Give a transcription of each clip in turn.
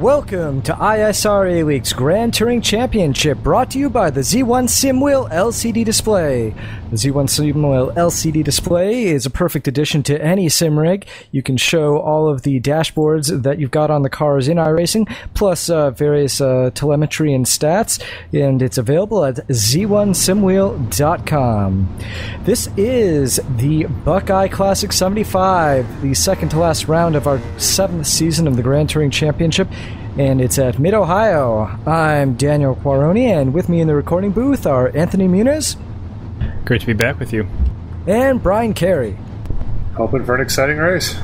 Welcome to ISRA League's Grand Touring Championship, brought to you by the Z1 SimWheel LCD display. The Z1 SimWheel LCD display is a perfect addition to any sim rig. You can show all of the dashboards that you've got on the cars in iRacing, plus various telemetry and stats, and it's available at z1simwheel.com. This is the Buckeye Classic 75, the second to last round of our 7th season of the Grand Touring Championship, and it's at Mid-Ohio. I'm Daniel Quaroni, and with me in the recording booth are Anthony Muniz. Great to be back with you. And Brian Carey. Hoping for an exciting race.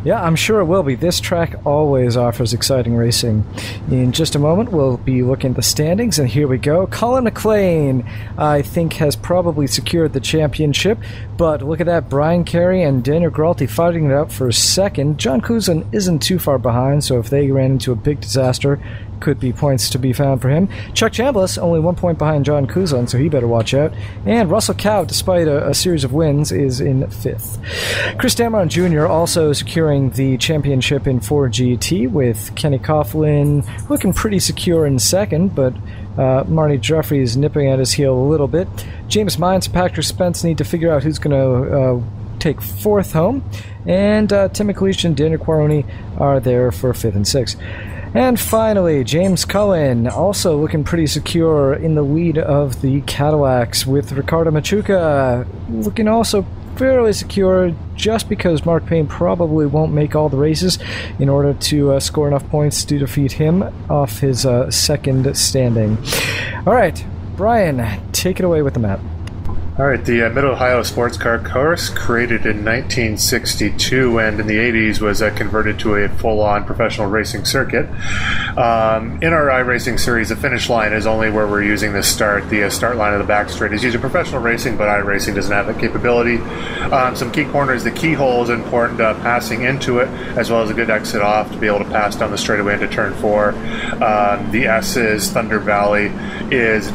Yeah, I'm sure it will be. This track always offers exciting racing. In just a moment, we'll be looking at the standings, and here we go. Colin McLean, I think, has probably secured the championship, but look at that. Brian Carey and Daniel Gralti fighting it out for second. John Kuzan isn't too far behind, so if they ran into a big disaster, could be points to be found for him. Chuck Chambliss, only 1 point behind John Kuzan, so he better watch out. And Russell Cow, despite a series of wins, is in 5th. Chris Dameron Jr. also securing the championship in 4GT, with Kenny Coughlin looking pretty secure in 2nd, but Marty Jeffrey is nipping at his heel a little bit. James Mines and Patrick Spence need to figure out who's going to take 4th home, and Tim McLeish and Daniel Quaroni are there for 5th and 6th. And finally, James Cullen, also looking pretty secure in the lead of the Cadillacs, with Ricardo Machuca looking also fairly secure, just because Mark Payne probably won't make all the races in order to score enough points to defeat him off his second standing. All right, Brian, take it away with the map. All right, the Mid-Ohio Sports Car Course, created in 1962 and in the 80s, was converted to a full-on professional racing circuit. In our iRacing series, the finish line is only where we're using the start. The start line of the back straight is used in professional racing, but iRacing doesn't have that capability. Some key corners, the keyhole is important, passing into it, as well as a good exit off to be able to pass down the straightaway into turn 4. The S's, Thunder Valley, is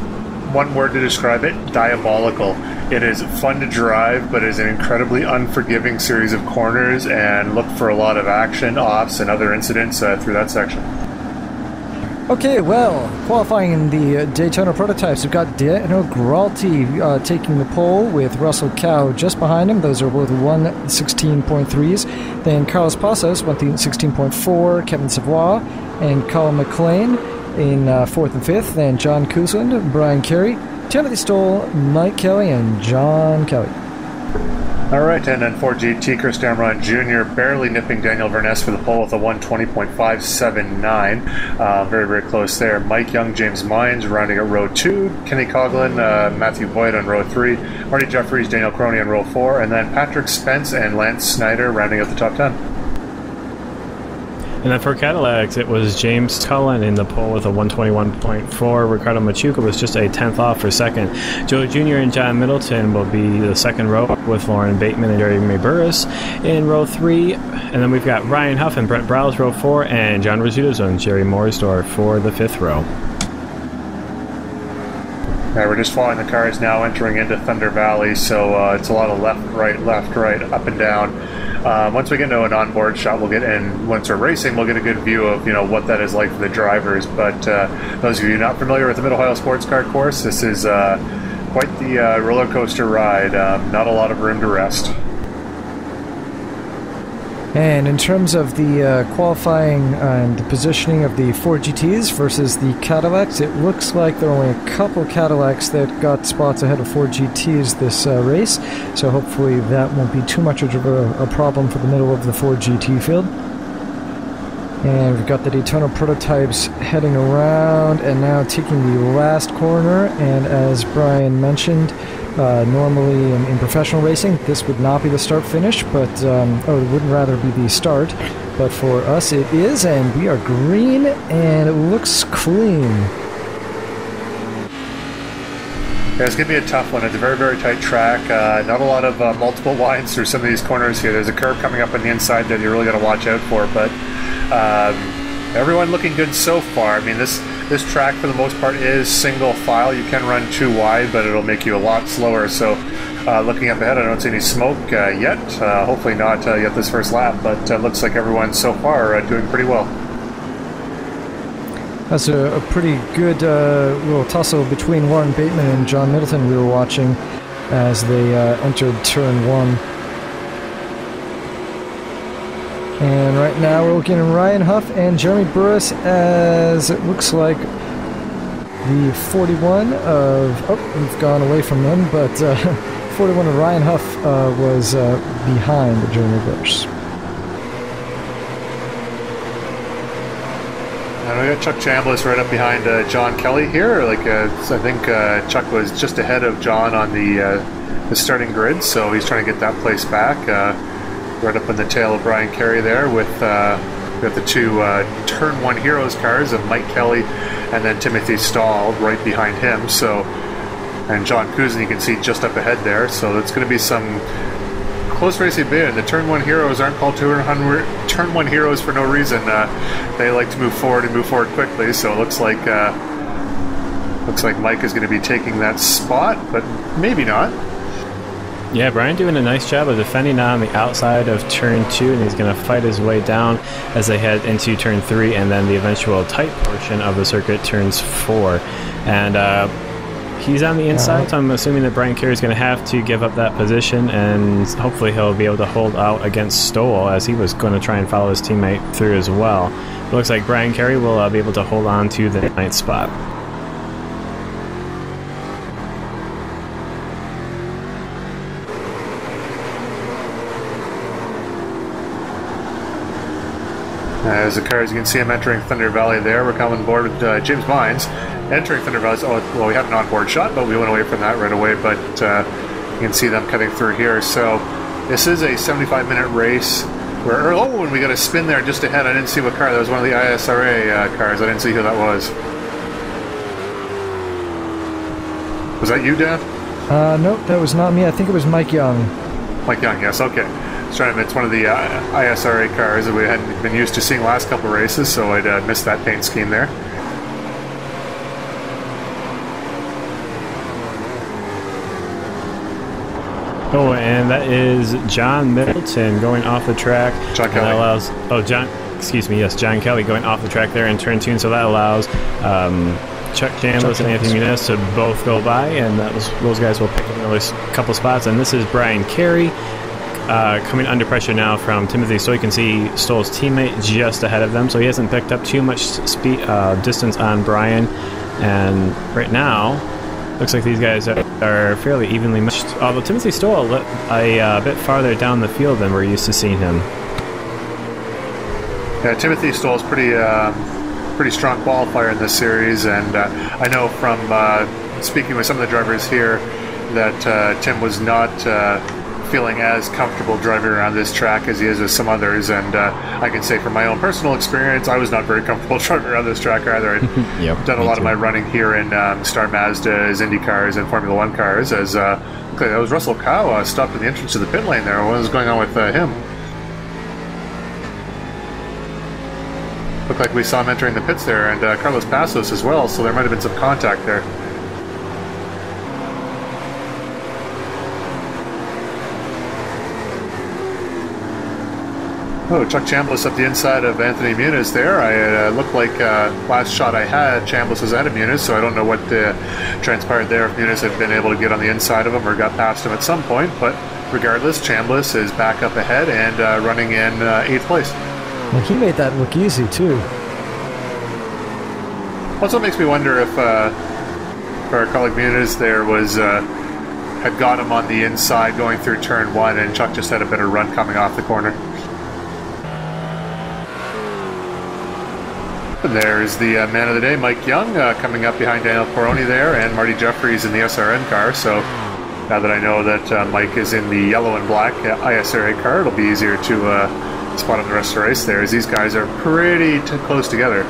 one word to describe it: diabolical. It is fun to drive, but it is an incredibly unforgiving series of corners, and look for a lot of action, offs, and other incidents through that section. Okay, well, qualifying in the Daytona prototypes, we've got Daniel Gralti taking the pole, with Russell Cow just behind him. Those are both 1:16.3s. Then Carlos Passos, 1:16.4, Kevin Savoy, and Colin McLean in 4th and 5th. Then John Kuzan, Brian Carey, Timothy Stoll, Mike Kelly, and John Kelly. All right, and then 4GT, Chris Dameron Jr. barely nipping Daniel Verness for the pole with a 1:20.579. Very, very close there. Mike Young, James Mines rounding at row 2. Kenny Coughlin, Matthew Boyd on row 3. Marty Jeffries, Daniel Crony on row 4. And then Patrick Spence and Lance Snyder rounding out the top 10. And then for Cadillacs, it was James Cullen in the pole with a 1:21.4. Ricardo Machuca was just a 10th off for 2nd. Joe Jr. and John Middleton will be the 2nd row, with Lauren Bateman and Jeremy Burris in row 3. And then we've got Ryan Huff and Brett Browse row 4, and John Rizzuto's and Jerry Morsdorf for the 5th row. We're just following the cars now, entering into Thunder Valley, so it's a lot of left, right, up and down. Once we get into an onboard shot, we'll get in. Once we're racing, we'll get a good view of what that is like for the drivers. But those of you not familiar with the Mid-Ohio Sports Car Course, this is quite the roller coaster ride. Not a lot of room to rest. And in terms of the qualifying and the positioning of the 4GTs versus the Cadillacs, it looks like there are only a couple Cadillacs that got spots ahead of 4GTs this race, so hopefully that won't be too much of a problem for the middle of the 4GT field. And we've got the Daytona prototypes heading around and now taking the last corner, and as Brian mentioned, normally in professional racing, this would not be the start-finish, but it wouldn't rather be the start. But for us, it is, and we are green, and it looks clean. Yeah, it's going to be a tough one. It's a very, very tight track. Not a lot of multiple lines through some of these corners here. There's a curve coming up on the inside that you're really going to watch out for, but everyone looking good so far. I mean, this track for the most part is single file. You can run too wide, but it'll make you a lot slower. So looking up ahead, I don't see any smoke yet. Hopefully not yet this first lap, but looks like everyone so far doing pretty well. That's a pretty good little tussle between Lauren Bateman and John Middleton we were watching as they entered turn 1. And right now we're looking at Ryan Huff and Jeremy Burris as it looks like the 41 of... Oh, we've gone away from them, but 41 of Ryan Huff was behind Jeremy Burris. And we got Chuck Chambliss right up behind John Kelly here. I think Chuck was just ahead of John on the starting grid, so he's trying to get that place back. Right up in the tail of Brian Carey there with we got the two Turn 1 Heroes cars of Mike Kelly and then Timothy Stahl right behind him. So, and John Kuzin you can see just up ahead there. So it's going to be some close racing bit. And the Turn 1 Heroes aren't called Turn 1 Heroes for no reason. They like to move forward and move forward quickly. So it looks like Mike is going to be taking that spot, but maybe not. Yeah, Brian doing a nice job of defending on the outside of turn 2, and he's going to fight his way down as they head into turn 3 and then the eventual tight portion of the circuit, turns 4. And he's on the inside, so I'm assuming that Brian Carey is going to have to give up that position, and hopefully he'll be able to hold out against Stoll as he was going to try and follow his teammate through as well. It looks like Brian Carey will be able to hold on to the 9th spot. As the cars, you can see him entering Thunder Valley there. We're coming aboard with James Mines. Entering Thunder Valley. Oh, well, we had an onboard shot, but we went away from that right away. But you can see them cutting through here. So this is a 75-minute race. Where, oh, and we got a spin there just ahead. I didn't see what car. That was one of the ISRA cars. I didn't see who that was. Was that you, Dan? Nope, that was not me. I think it was Mike Young. Mike Young, yes, okay. It's one of the ISRA cars that we hadn't been used to seeing last couple of races, so I'd missed that paint scheme there. Oh, and that is John Middleton going off the track. John Kelly. That allows, John Kelly going off the track there in turn 2, and so that allows Chuck Chambliss and Anthony Muniz to both go by, and those guys will pick up another couple spots. And this is Brian Carey coming under pressure now from Timothy, so you can see Stoll's teammate just ahead of them, so he hasn't picked up too much speed distance on Brian. And right now looks like these guys are fairly evenly matched, although Timothy Stoll a bit farther down the field than we're used to seeing him. Yeah, Timothy Stoll's pretty strong qualifier in this series, and I know from speaking with some of the drivers here that Tim was not feeling as comfortable driving around this track as he is with some others, and I can say from my own personal experience, I was not very comfortable driving around this track either. I've done a lot of my running here in Star Mazdas, Indy cars, and Formula One cars, as that was Russell Cow stopped in the entrance to the pit lane there. What was going on with him? Looked like we saw him entering the pits there, and Carlos Passos as well, so there might have been some contact there. Oh, Chuck Chambliss up the inside of Anthony Muniz there. I looked like last shot I had, Chambliss was out of Muniz, so I don't know what transpired there, if Muniz had been able to get on the inside of him or got past him at some point, but regardless, Chambliss is back up ahead and running in 8th place. Well, he made that look easy, too. Also makes me wonder if our colleague Muniz there had got him on the inside going through turn 1, and Chuck just had a better run coming off the corner. And there's the man of the day, Mike Young, coming up behind Daniel Coroni there, and Marty Jeffries in the SRN car. So now that I know that Mike is in the yellow and black ISRA car, it'll be easier to spot on the rest of the race there, as these guys are pretty close together.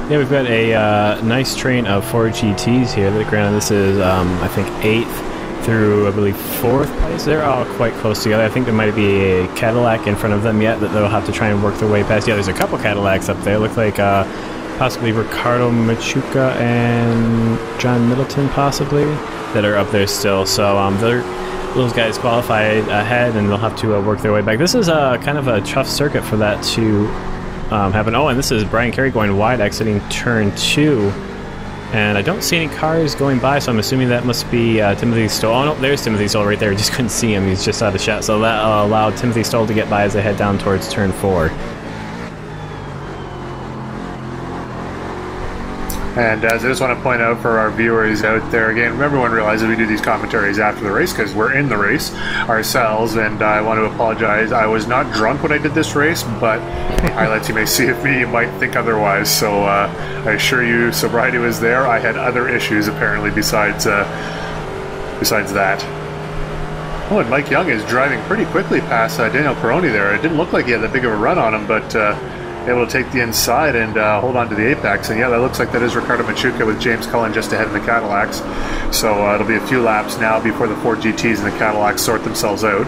Yeah, we've got a nice train of 4 GTs here. Granted, this is, I think, 8th through, I believe, 4th place. They're all quite close together. I think there might be a Cadillac in front of them yet that they'll have to try and work their way past. Yeah, there's a couple Cadillacs up there. Look like possibly Ricardo Machuca and John Middleton, possibly, that are up there still. So those guys qualified ahead, and they'll have to work their way back. This is kind of a tough circuit for that to happen. Oh, and this is Brian Carey going wide, exiting turn 2. And I don't see any cars going by, so I'm assuming that must be Timothy Stoll. Oh, no, there's Timothy Stoll right there. Just couldn't see him. He's just out of the shot. So that allowed Timothy Stoll to get by as they head down towards turn 4. And I just want to point out for our viewers out there, again, remember, everyone realizes we do these commentaries after the race because we're in the race ourselves, and I want to apologize. I was not drunk when I did this race, but highlights you may see of me, you might think otherwise. So I assure you, sobriety was there. I had other issues, apparently, besides that. Oh, and Mike Young is driving pretty quickly past Daniel Peroni there. It didn't look like he had that big of a run on him, but able to take the inside and hold on to the apex. And yeah, that looks like that is Ricardo Machuca with James Cullen just ahead in the Cadillacs. So it'll be a few laps now before the Ford GTs and the Cadillacs sort themselves out.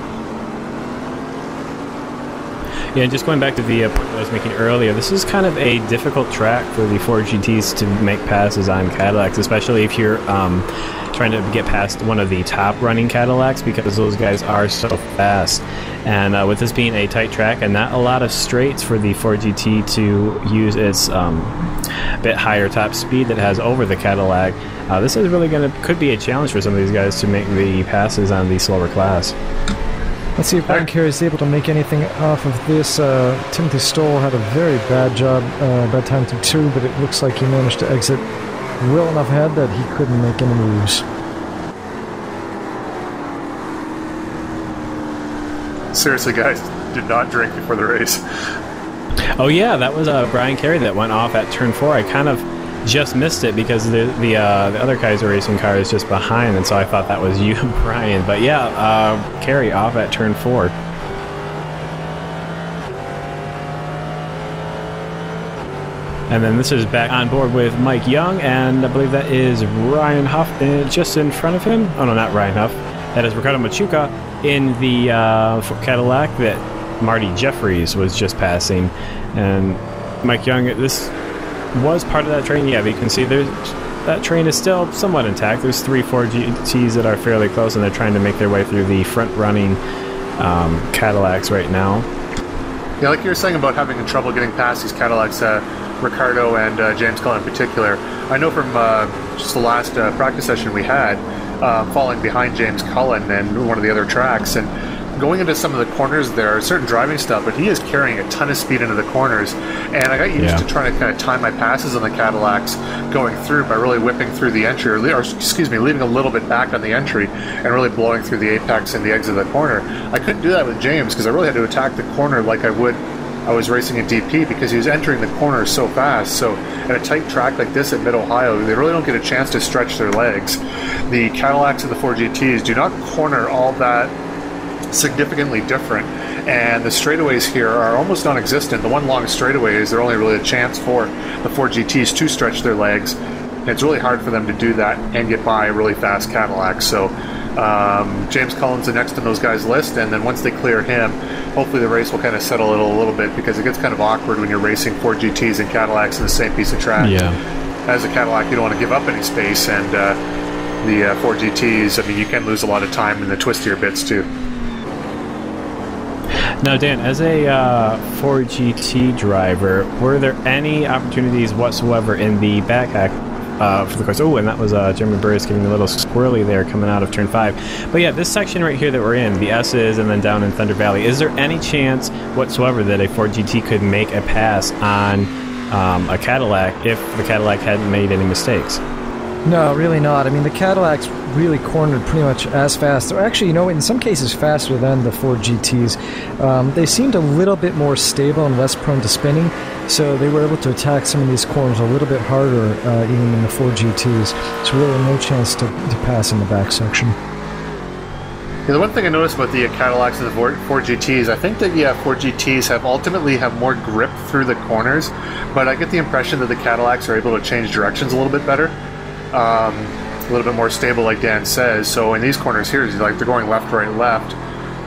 Yeah, just going back to the point that I was making earlier, this is kind of a difficult track for the Ford GTs to make passes on Cadillacs, especially if you're trying to get past one of the top running Cadillacs, because those guys are so fast. And with this being a tight track and not a lot of straights for the Ford GT to use its bit higher top speed that it has over the Cadillac, this is really could be a challenge for some of these guys to make the passes on the slower class. Let's see if Brian Carey is able to make anything off of this. Timothy Stoll had a very bad time through 2, but it looks like he managed to exit well enough ahead that he couldn't make any moves. Seriously, guys, did not drink before the race. Oh yeah, that was Brian Carey that went off at turn 4. I kind of just missed it because the other Kaiser Racing car is just behind, and so I thought that was you, Brian. But yeah, Carey off at turn 4. And then this is back on board with Mike Young, and I believe that is Ryan Huff just in front of him. Oh no, not Ryan Huff. That is Ricardo Machuca in the Cadillac that Marty Jeffries was just passing. And Mike Young, this was part of that train. Yeah, but you can see that train is still somewhat intact. There's 3 Ford GTs that are fairly close, and they're trying to make their way through the front-running Cadillacs right now. Yeah, like you were saying about having trouble getting past these Cadillacs, Ricardo and James Cullen in particular. I know from just the last practice session we had, falling behind James Cullen and one of the other tracks, and going into some of the corners there, certain driving stuff, but he is carrying a ton of speed into the corners, and I got used to trying to kind of time my passes on the Cadillacs going through by really whipping through the entry, or excuse me, leaving a little bit back on the entry and really blowing through the apex and the exit of the corner. I couldn't do that with James because I really had to attack the corner like I was racing in DP, because he was entering the corner so fast. So at a tight track like this at Mid-Ohio, they really don't get a chance to stretch their legs. The Cadillacs and the Ford GTs do not corner all that significantly different, and the straightaways here are almost non-existent. The one long straightaway is there only really a chance for the Ford GTs to stretch their legs, and it's really hard for them to do that and get by a really fast Cadillac. So James Cullen's the next on those guys' list, and then once they clear him, hopefully the race will kind of settle it a little bit, because it gets kind of awkward when you're racing Ford GTs and Cadillacs in the same piece of track. Yeah. As a Cadillac, you don't want to give up any space, and the Ford GTs, I mean, you can lose a lot of time in the twistier bits too. Now, Dan, as a Ford GT driver, were there any opportunities whatsoever in the back for the course? Oh, and that was Jeremy Burris getting a little squirrely there coming out of turn 5. But yeah, this section right here that we're in, the S's and then down in Thunder Valley, is there any chance whatsoever that a Ford GT could make a pass on a Cadillac if the Cadillac hadn't made any mistakes? No, really not. I mean, the Cadillacs really cornered pretty much as fast, or actually, you know, in some cases faster than the Ford GTs. They seemed a little bit more stable and less prone to spinning, so they were able to attack some of these corners a little bit harder even than the Ford GTs. So really no chance to pass in the back section. Yeah, the one thing I noticed about the Cadillacs and the Ford GTs, I think that Ford GTs ultimately have more grip through the corners, but I get the impression that the Cadillacs are able to change directions a little bit better. A little bit more stable, like Dan says. So in these corners here, like they're going left, right, left.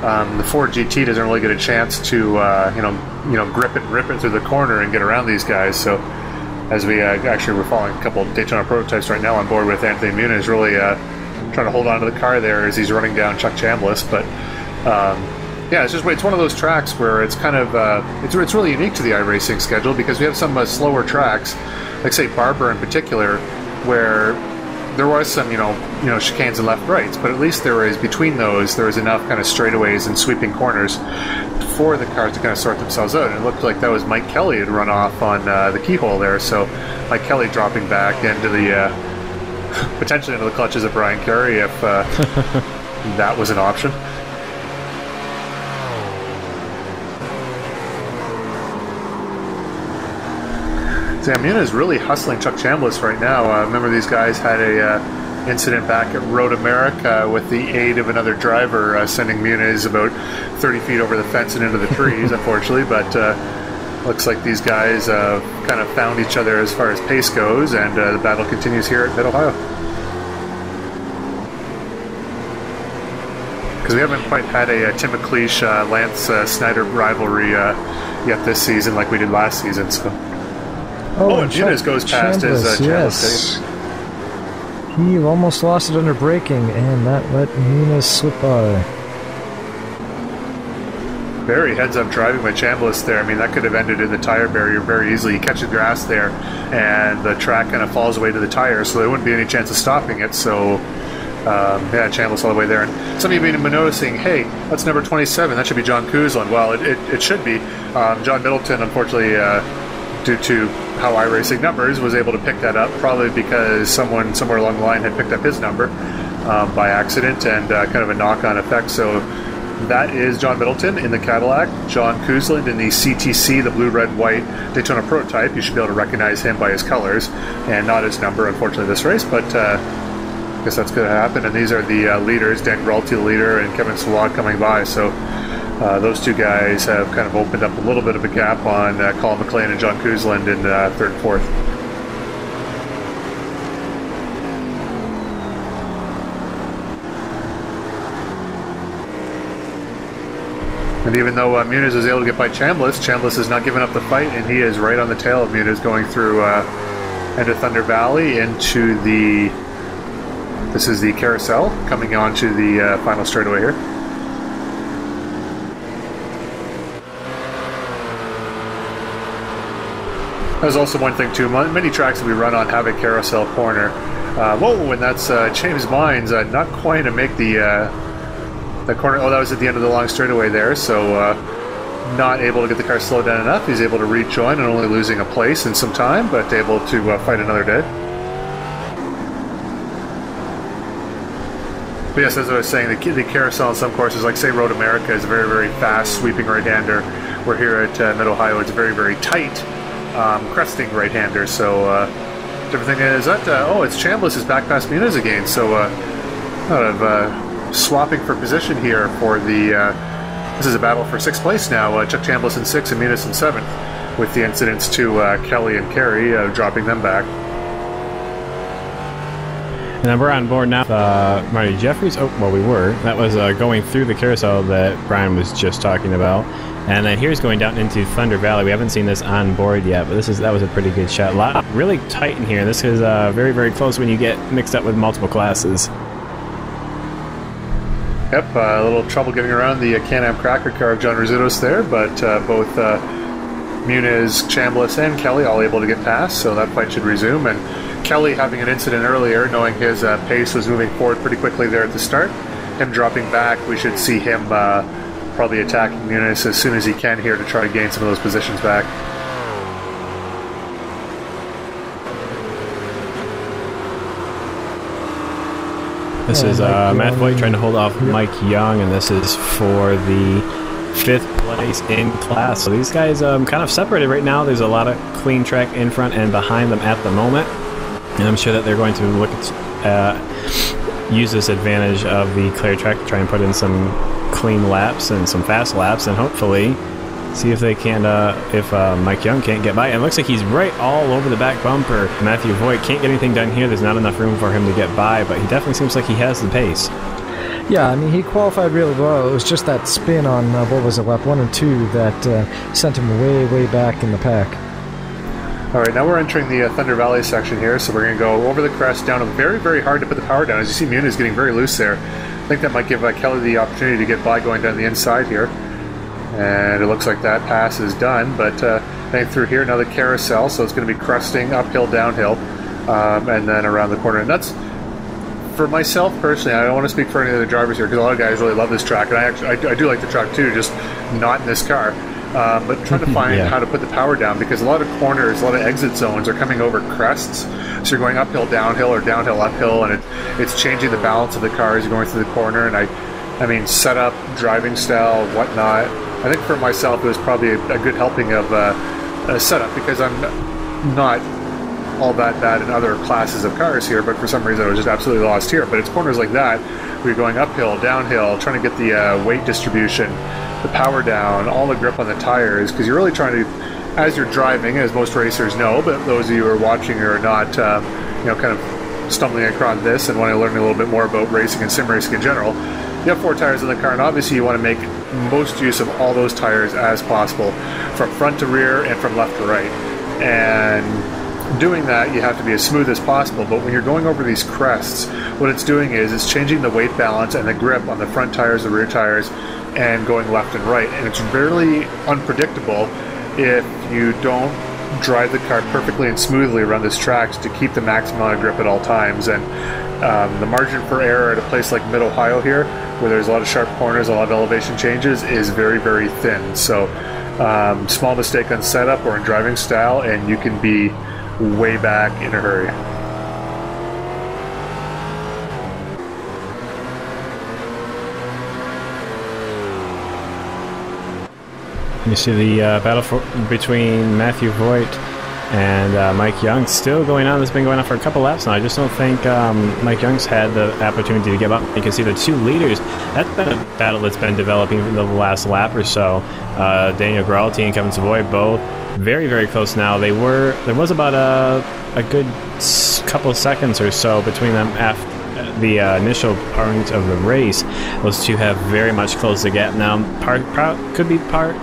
The Ford GT doesn't really get a chance to grip it, rip it through the corner and get around these guys. So as we actually we're following a couple of Daytona prototypes right now on board with Anthony Muniz, really trying to hold on to the car there as he's running down Chuck Chambliss. But yeah, it's one of those tracks where it's kind of it's really unique to the iRacing schedule, because we have some slower tracks, like say Barber in particular, where there was some chicanes and left rights, but at least between those there was enough kind of straightaways and sweeping corners for the cars to kind of sort themselves out. And it looked like that was Mike Kelly had run off on the keyhole there, so Mike Kelly dropping back into the potentially into the clutches of Brian Carey if that was an option. So Muniz is really hustling Chuck Chambliss right now. Remember, these guys had a incident back at Road America with the aid of another driver sending Muniz about 30 feet over the fence and into the trees, unfortunately. But looks like these guys kind of found each other as far as pace goes, and the battle continues here at Mid-Ohio. Because we haven't quite had a Tim McLeish, Lance Snyder rivalry yet this season like we did last season. So. Oh, and Muniz goes past his Chambliss. Yes. He almost lost it under braking, and that let Muniz slip by. Very heads-up driving by Chambliss there. I mean, that could have ended in the tire barrier very easily. He catches grass there, and the track kind of falls away to the tire, so there wouldn't be any chance of stopping it. So, yeah, Chambliss all the way there. And some of you may have been noticing, hey, that's number 27. That should be John Kuzlin. Well, it should be. John Middleton, unfortunately, due to how iRacing numbers, was able to pick that up, probably because someone somewhere along the line had picked up his number by accident, and kind of a knock-on effect. So that is John Middleton in the Cadillac, John Kuzlin in the CTC, the blue, red, white Daytona prototype. You should be able to recognize him by his colors and not his number, unfortunately, this race, but I guess that's going to happen. And these are the leaders, Dan Gralti, the leader, and Kevin Swad coming by. So those two guys have kind of opened up a little bit of a gap on Colin McLean and John Kuzlin in third and fourth. And even though Muniz was able to get by Chambliss, Chambliss has not given up the fight, and he is right on the tail of Muniz, going through into Thunder Valley into the... This is the carousel coming onto the final straightaway here. There's also one thing too, many tracks that we run on have a carousel corner. Whoa, and that's James Mines not quite to make the corner. Oh, that was at the end of the long straightaway there, so not able to get the car slowed down enough. He's able to rejoin and only losing a place and some time, but able to fight another day. But yes, as I was saying, the carousel on some courses, like say Road America, is a very, very fast sweeping right-hander. We're here at Mid-Ohio, it's a very, very tight cresting right-hander. So different thing is that it's Chambliss is back past Muniz again. So kind of swapping for position here for the this is a battle for sixth place now. Chuck Chambliss in 6th and Muniz in 7th, with the incidents to Kelly and Carey dropping them back. And then we're on board now. Marty Jeffries. Oh, well, we were. That was going through the carousel that Brian was just talking about. And then here's going down into Thunder Valley. We haven't seen this on board yet, but that was a pretty good shot. Really tight in here. This is very, very close when you get mixed up with multiple classes. Yep, a little trouble getting around the Can-Am Cracker car of John Rizzuto's there, but both Muniz, Chambliss, and Kelly all able to get past, so that fight should resume. And Kelly having an incident earlier, knowing his pace was moving forward pretty quickly there at the start. Him dropping back, we should see him probably attacking Muniz as soon as he can here to try to gain some of those positions back. This is Matt Voigt trying to hold off Mike Young, and this is for the 5th place in class. So these guys kind of separated right now. There's a lot of clean track in front and behind them at the moment, and I'm sure that they're going to look at use this advantage of the clear track to try and put in some clean laps and some fast laps, and hopefully see if they can if Mike Young can't get by. And it looks like he's right all over the back bumper. Matthew Voigt can't get anything done here. There's not enough room for him to get by, but he definitely seems like he has the pace. Yeah, I mean, he qualified really well. It was just that spin on, what was it, lap 1 and 2 that sent him way, way back in the pack. Alright, now we're entering the Thunder Valley section here, so we're going to go over the crest down. Very, very hard to put the power down. As you see, Muni's getting very loose there. I think that might give Kelly the opportunity to get by going down the inside here. And it looks like that pass is done, but heading through here, another carousel, so it's going to be cresting, uphill, downhill, and then around the corner. And that's, for myself personally, I don't want to speak for any of the drivers here, because a lot of guys really love this track, and I do like the track too, just not in this car. But trying to find how to put the power down, because a lot of corners, a lot of exit zones are coming over crests, so you're going uphill, downhill, or downhill, uphill, and it's changing the balance of the car as you're going through the corner. And I mean, setup, driving style, whatnot. I think for myself, it was probably a good helping of a setup, because I'm not all that bad in other classes of cars here, but for some reason I was just absolutely lost here. But it's corners like that where you're going uphill, downhill, trying to get the weight distribution, the power down, all the grip on the tires, because you're really trying to, as you're driving, as most racers know, but those of you who are watching or are not, you know, kind of stumbling across this and want to learn a little bit more about racing and sim racing in general, you have 4 tires in the car, and obviously you want to make most use of all those tires as possible, from front to rear and from left to right. And doing that, you have to be as smooth as possible. But when you're going over these crests, what it's doing is it's changing the weight balance and the grip on the front tires, the rear tires, and going left and right. And it's really unpredictable if you don't drive the car perfectly and smoothly around this track to keep the maximum amount of grip at all times. And the margin for error at a place like Mid-Ohio here, where there's a lot of sharp corners, a lot of elevation changes, is very, very thin. So small mistake on setup or in driving style, and you can be way back in a hurry. You see the battle between Matthew Voigt and Mike Young still going on. It's been going on for a couple laps now. I just don't think Mike Young's had the opportunity to give up. You can see the 2 leaders. That's been a battle that's been developing in the last lap or so. Daniel Gralti and Kevin Savoy both very, very close now. There was about a good couple seconds or so between them after the initial part of the race. Those two have very much closed the gap now. Could be part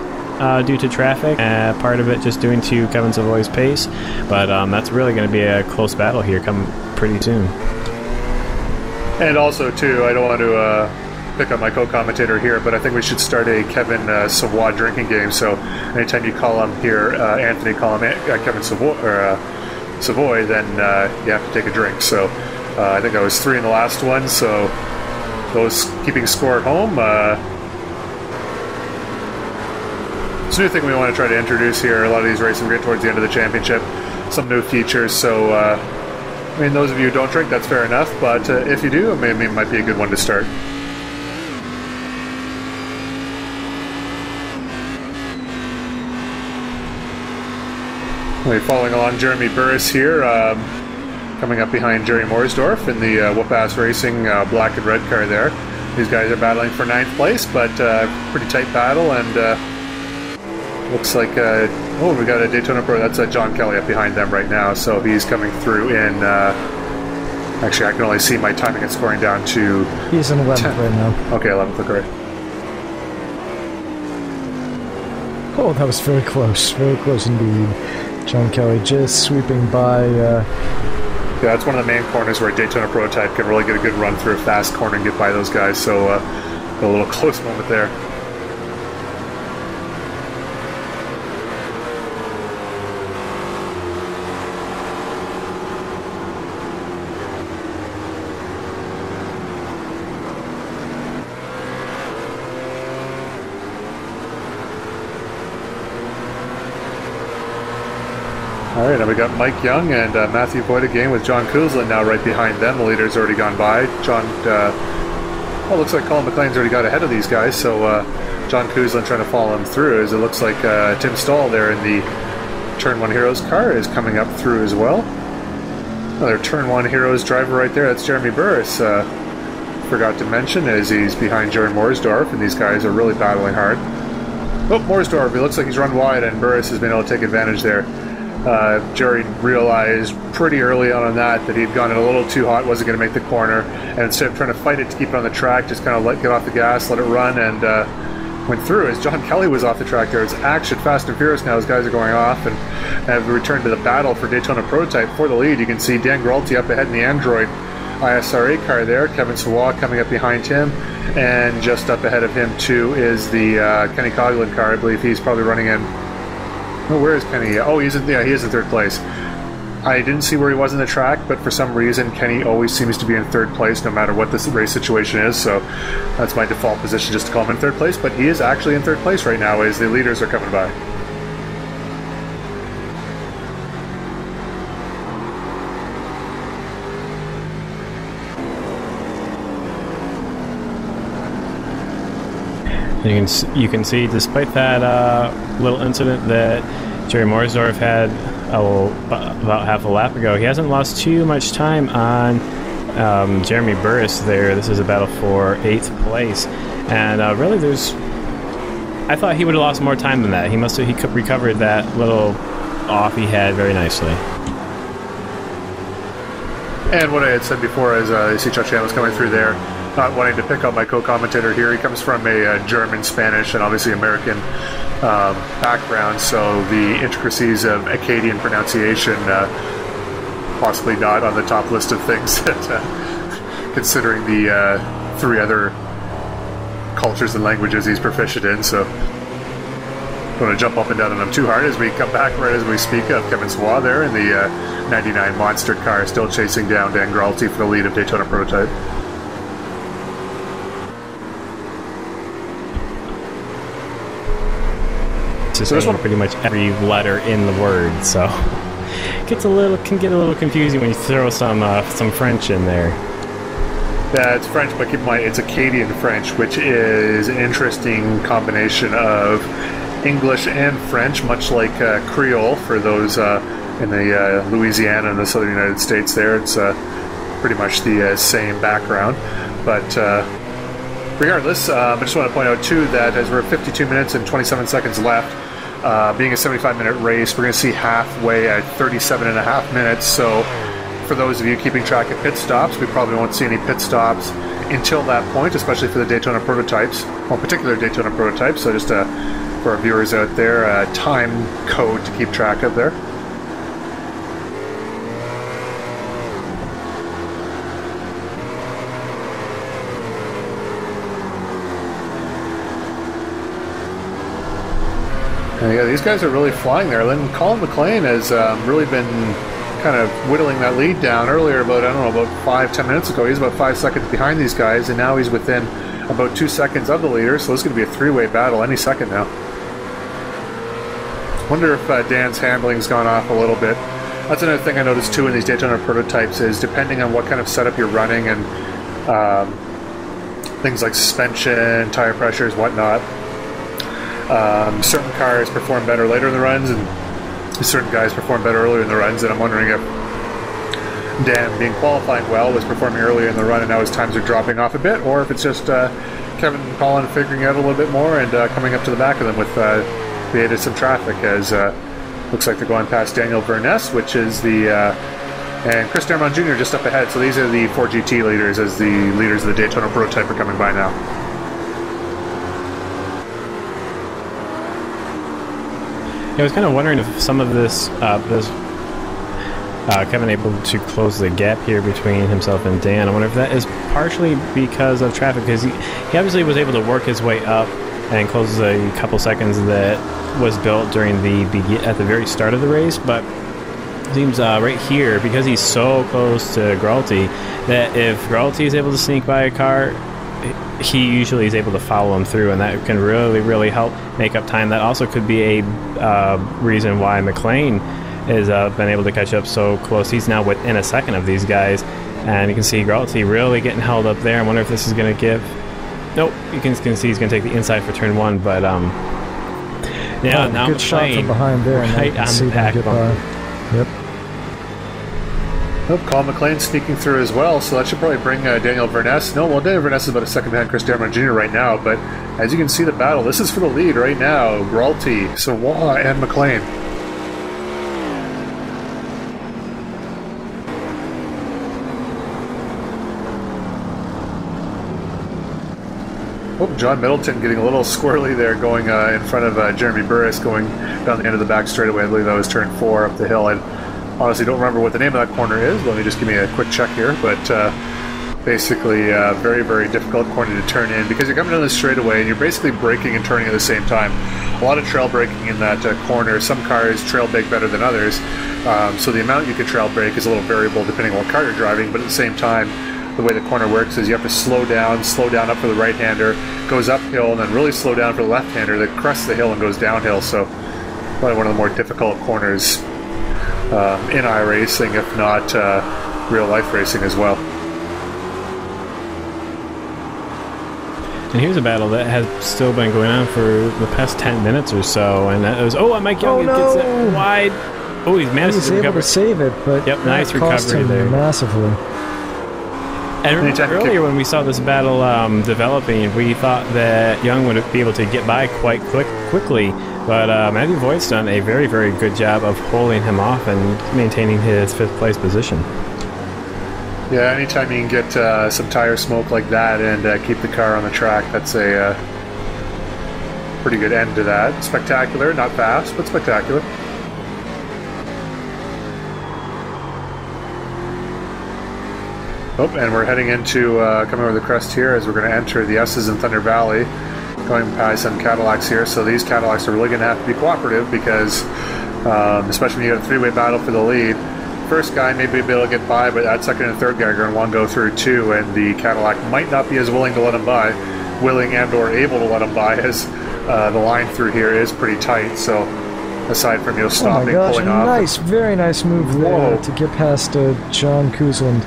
due to traffic, part of it just due to Kevin Savoy's pace, but that's really going to be a close battle here coming pretty soon. And also too, I don't want to pick up my co-commentator here, but I think we should start a Kevin Savoy drinking game. So anytime you call him here, Anthony, call him Kevin Savoy, Savoy, then you have to take a drink. So I think I was 3 in the last one, so those keeping score at home, it's a new thing we want to try to introduce here. A lot of these races, we get towards the end of the championship, some new features. So, I mean, those of you who don't drink, that's fair enough. But if you do, maybe it might be a good one to start. We're following along Jeremy Burris here, coming up behind Jerry Mooresdorf in the Whoop-Ass Racing black and red car there. These guys are battling for 9th place, but pretty tight battle, and looks like, oh, we got a Daytona Pro. That's John Kelly up behind them right now, so he's coming through in, actually I can only see my timing and scoring down to... He's in 11th right now. Okay, 11th, okay. Oh, that was very close indeed. John Kelly just sweeping by... Yeah, that's one of the main corners where a Daytona prototype can really get a good run through a fast corner and get by those guys, so a little close moment there. Alright, now we got Mike Young and Matthew Voigt again with John Kuzlin now right behind them. The leader's already gone by. Looks like Colin McLean's already got ahead of these guys, so John Kuzlin trying to follow him through, as it looks like Tim Stahl there in the Turn 1 Heroes car is coming up through as well. Another Turn 1 Heroes driver right there, that's Jeremy Burris. Forgot to mention, as he's behind Jerry Mooresdorf, and these guys are really battling hard. Oh, Mooresdorf, he looks like he's run wide, and Burris has been able to take advantage there. Jerry realized pretty early on that he'd gone in a little too hot, wasn't going to make the corner, and instead of trying to fight it to keep it on the track, just kind of get off the gas, let it run, and went through. As John Kelly was off the track there, it's action, fast and furious now, as guys are going off, and have returned to the battle for Daytona Prototype for the lead. You can see Dan Gralti up ahead in the Android ISRA car there. Kevin Savoie coming up behind him, and just up ahead of him too is the Kenny Coughlin car. I believe he's probably running in. Oh, where is Kenny? Oh, he is in 3rd place. I didn't see where he was in the track, but for some reason Kenny always seems to be in 3rd place no matter what this race situation is, so that's my default position, just to call him in 3rd place, but he is actually in 3rd place right now as the leaders are coming by. You can see, despite that little incident that Jerry Morsdorf had about half a lap ago, he hasn't lost too much time on Jeremy Burris there. This is a battle for 8th place, and really I thought he would have lost more time than that. He recovered that little off he had very nicely. And what I had said before, as you see Chuck Chandler's coming through there, not wanting to pick up my co-commentator here, he comes from a German, Spanish, and obviously American background, so the intricacies of Acadian pronunciation possibly not on the top list of things that, considering the 3 other cultures and languages he's proficient in, so don't want to jump up and down on him too hard as we come back right as we speak of Kevin Savoie there in the 99 Monster car, still chasing down Dan Gralti for the lead of Daytona Prototype. So this one pretty much every letter in the word, so can get a little confusing when you throw some French in there. Yeah, it's French, but keep in mind it's Acadian French, which is an interesting combination of English and French, much like Creole for those in the Louisiana and the southern United States. There, it's pretty much the same background, but. Regardless, I just want to point out too that as we're 52 minutes and 27 seconds left, being a 75-minute race, we're going to see halfway at 37.5 minutes. So for those of you keeping track of pit stops, we probably won't see any pit stops until that point, especially for the Daytona prototypes, well, particular Daytona prototypes. So just for our viewers out there, a time code to keep track of there. Yeah, these guys are really flying there. Then Colin McLean has really been kind of whittling that lead down earlier. About 5-10 minutes ago, he's about 5 seconds behind these guys, and now he's within about 2 seconds of the leader. So this is going to be a 3-way battle any second now. Wonder if Dan's handling's gone off a little bit. That's another thing I noticed too in these Daytona prototypes is depending on what kind of setup you're running and things like suspension, tire pressures, whatnot. Certain cars perform better later in the runs, and certain guys perform better earlier in the runs. And I'm wondering if Dan, being qualifying well, was performing earlier in the run, and now his times are dropping off a bit, or if it's just Kevin and Colin figuring out a little bit more and coming up to the back of them with the aid of some traffic. As looks like they're going past Daniel Verness, which is the and Chris Dermont Jr. just up ahead. So these are the 4 GT leaders as the leaders of the Daytona prototype are coming by now. I was kind of wondering if some of this Kevin able to close the gap here between himself and Dan. I wonder if that is partially because of traffic, because he obviously was able to work his way up and close a couple seconds that was built during at the very start of the race, but it seems right here, because he's so close to Gralti, that if Gralti is able to sneak by a car, he usually is able to follow him through, and that can really help make up time. That also could be a reason why McLean has been able to catch up so close. He's now within a second of these guys, and you can see Gralti really getting held up there. I wonder if this is going to give... Nope, you can see he's going to take the inside for turn 1, but yeah, now good shot from behind there, right on the pack bumper. Yep. Oh, Colin McLean sneaking through as well, so that should probably bring Daniel Verness. No, well, Daniel Verness is about a second behind Chris Dermont Jr. right now, but as you can see the battle, this is for the lead right now. Gralti, Savoie, and McLean. Oh, John Middleton getting a little squirrely there, going in front of Jeremy Burris, going down the end of the back straightaway. I believe that was turn 4 up the hill. I honestly don't remember what the name of that corner is. Let me just give me a quick check here. But basically, very, very difficult corner to turn in because you're coming down the straightaway and you're basically braking and turning at the same time. A lot of trail braking in that corner. Some cars trail brake better than others. So the amount you can trail brake is a little variable depending on what car you're driving. But at the same time, the way the corner works is you have to slow down up for the right-hander, goes uphill, and then really slow down for the left-hander that crests the hill and goes downhill. So probably one of the more difficult corners in iRacing, if not real-life racing as well. And here's a battle that has still been going on for the past 10 minutes or so, and that was Mike Young gets it wide. Oh, he's managed to recover. Able to save it, but yep, nice cost recovery him there. Massively. And remember earlier when we saw this battle developing, we thought that Young would be able to get by quite quickly, but Matthew Voigt's done a very, very good job of holding him off and maintaining his 5th place position. Yeah, anytime you can get some tire smoke like that and keep the car on the track, that's a pretty good end to that. Spectacular, not fast, but spectacular. Oh, and we're heading into coming over the crest here as we're going to enter the S's in Thunder Valley, going past some Cadillacs here. So these Cadillacs are really going to have to be cooperative because, especially when you have a 3-way battle for the lead, first guy may be able to get by, but that second and third guy are going to want to go through too, and the Cadillac might not be as willing to let him by, willing and or able to let him by, as the line through here is pretty tight. So aside from stopping, pulling off. Nice, very nice move there to get past John Kuzland.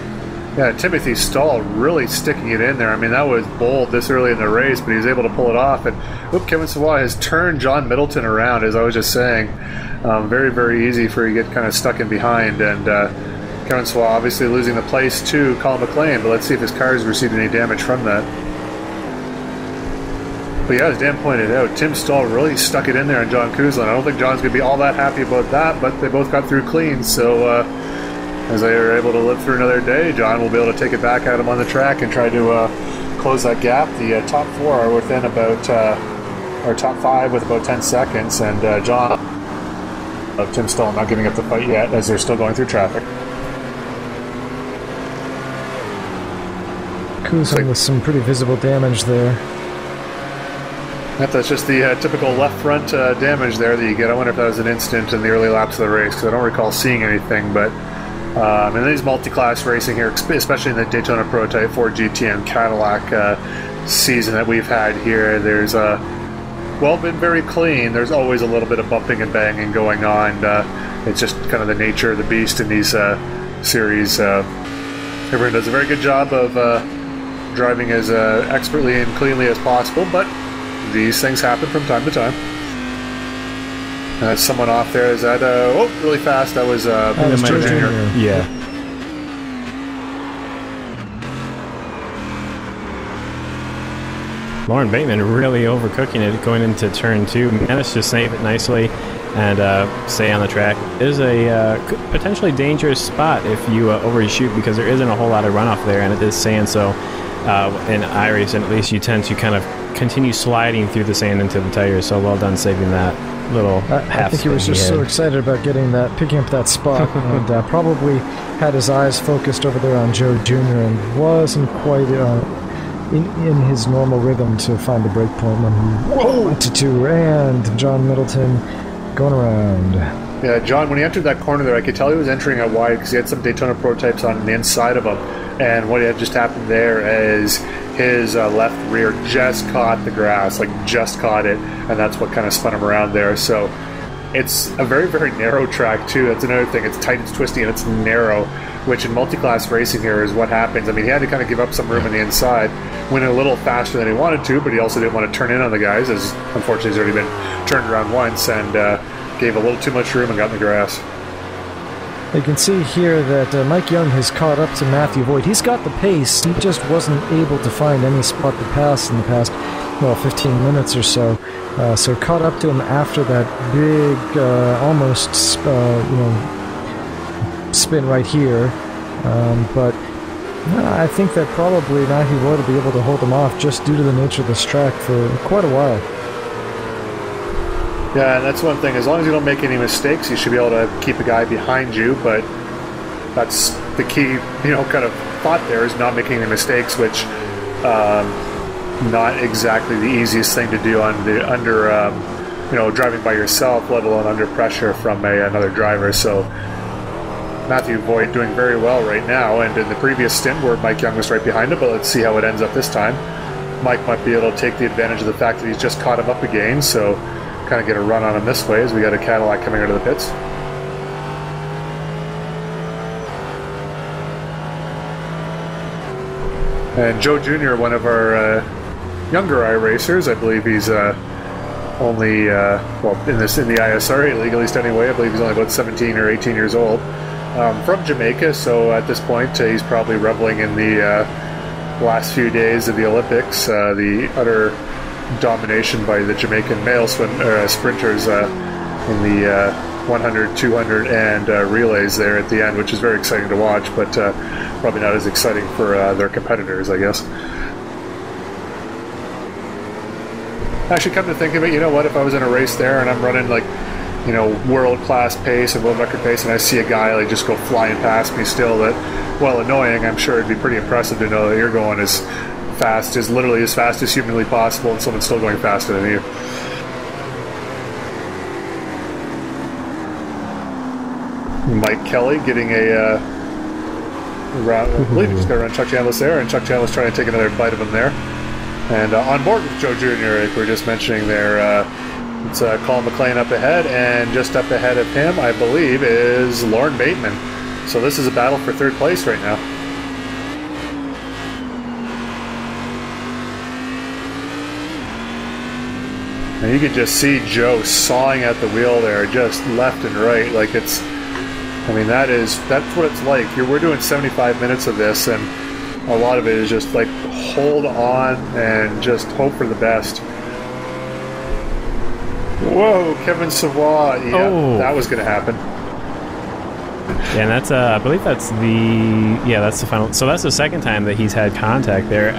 Yeah, Timothy Stahl really sticking it in there. I mean, that was bold this early in the race, but he was able to pull it off. And Kevin Savoy has turned John Middleton around, as I was just saying. Very, very easy for you to get kind of stuck in behind. And Kevin Savoy obviously losing the place to Colin McLean, but let's see if his car has received any damage from that. But yeah, as Dan pointed out, Tim Stahl really stuck it in there on John Kuzlan. I don't think John's going to be all that happy about that, but they both got through clean, so as they are able to live through another day, John will be able to take it back at him on the track and try to close that gap. The top 4 are within about, or top 5 with about 10 seconds, and John, Tim Stahl not giving up the fight yet as they're still going through traffic. Kuzlan with some pretty visible damage there. That's just the typical left front damage there that you get. I wonder if that was an instant in the early laps of the race, because I don't recall seeing anything, but in these multi-class racing here, especially in the Daytona Prototype 4 GTM Cadillac season that we've had here, there's been very clean. There's always a little bit of bumping and banging going on. It's just kind of the nature of the beast in these series. Everyone does a very good job of driving as expertly and cleanly as possible, but these things happen from time to time. Someone off there. Is that really fast? That was Joe Jr. Yeah. Lauren Bateman really overcooking it going into turn 2. Managed to save it nicely and stay on the track. It is a potentially dangerous spot if you overshoot, because there isn't a whole lot of runoff there, and it is sand, so in iRacing at least you tend to kind of continue sliding through the sand into the tires, so well done saving that little half. I think he was just so excited about picking up that spot, and probably had his eyes focused over there on Joe Jr. and wasn't quite in his normal rhythm to find the break point when he wanted to. And John Middleton going around. Yeah, John, when he entered that corner there, I could tell he was entering out wide because he had some Daytona prototypes on the inside of him. And what had just happened there is his left rear just caught the grass, just caught it, and that's what kind of spun him around there. So it's a very, very narrow track, too. That's another thing. It's tight, it's twisty, and it's narrow, which in multi-class racing here is what happens. I mean, he had to kind of give up some room on the inside, went a little faster than he wanted to, but he also didn't want to turn in on the guys, as unfortunately he's already been turned around once, and gave a little too much room and got in the grass. You can see here that Mike Young has caught up to Matthew Voigt. He's got the pace. He just wasn't able to find any spot to pass in the past, 15 minutes or so. So caught up to him after that big, almost, spin right here. But I think that probably Matthew Lloyd will be able to hold him off just due to the nature of this track for quite a while. Yeah, and that's one thing. As long as you don't make any mistakes, you should be able to keep a guy behind you, but that's the key, kind of thought there, is not making any mistakes, which not exactly the easiest thing to do under driving by yourself, let alone under pressure from another driver. So Matthew Voigt doing very well right now, and in the previous stint where Mike Young was right behind him, but let's see how it ends up this time. Mike might be able to take the advantage of the fact that he's just caught him up again, so kind of get a run on him this way as we got a Cadillac coming out of the pits. And Joe Jr., one of our younger iRacers, I believe he's only, in the ISRA league, at least anyway, I believe he's only about 17 or 18 years old. From Jamaica, so at this point he's probably reveling in the last few days of the Olympics, the utter domination by the Jamaican male sprinters in the 100, 200, and relays there at the end, which is very exciting to watch, but probably not as exciting for their competitors, I guess. Actually, come to think of it, you know what, if I was in a race there and I'm running world-class pace and world record pace, and I see a guy just go flying past me still, that, while annoying, I'm sure it'd be pretty impressive to know that you're going as fast as humanly possible, and someone's still going faster than you. Mike Kelly getting a round. I believe he just got around Chuck Chandler there, and Chuck Chandler's trying to take another bite of him there. And on board with Joe Jr., like we were just mentioning there, it's Colin McLean up ahead, and just up ahead of him, I believe, is Lauren Bateman. So this is a battle for third place right now. And you can just see Joe sawing at the wheel there, just left and right. Like that's what it's like. We're doing 75 minutes of this, and a lot of it is just like hold on and just hope for the best. Whoa, Kevin Savoy. Yeah, that was going to happen. Yeah, and that's I believe that's the final. So that's the second time that he's had contact there.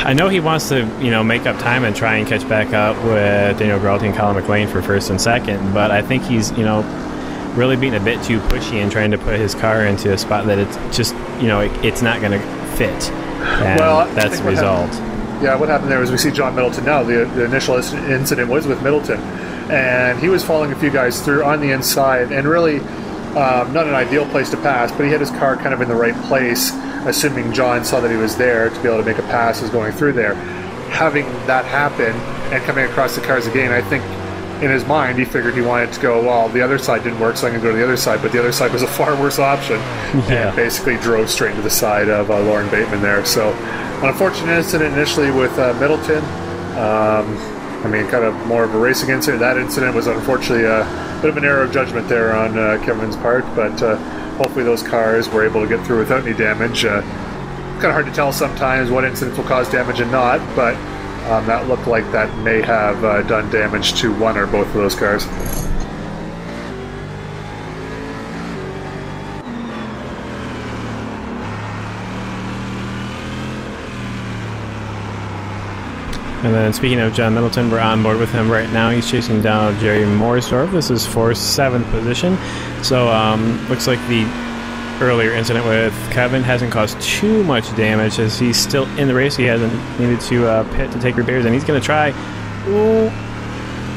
I know he wants to, make up time and try and catch back up with Daniel Gralty and Colin McLean for first and second, but I think he's, really being a bit too pushy and trying to put his car into a spot that it's just, it's not going to fit. And that's the result. What happened there is we see John Middleton now. The initial incident was with Middleton, and he was following a few guys through on the inside, and really not an ideal place to pass, but he had his car kind of in the right place, assuming John saw that he was there to be able to make a pass as going through there. Having that happen and coming across the cars again, I think in his mind he figured he wanted to go, well, the other side didn't work, so I'm going to go to the other side, but the other side was a far worse option, and basically drove straight to the side of Lauren Bateman there. So an unfortunate incident initially with Middleton. Kind of more of a racing incident. That incident was unfortunately a bit of an error of judgment there on Kevin's part, but hopefully those cars were able to get through without any damage. Kind of hard to tell sometimes what incidents will cause damage and not, but that looked like that may have done damage to one or both of those cars. And then speaking of John Middleton, we're on board with him right now. He's chasing down Jerry Morsdorf. This is for 7th position. So looks like the earlier incident with Kevin hasn't caused too much damage as he's still in the race. He hasn't needed to pit to take repairs, and he's going to try. Ooh.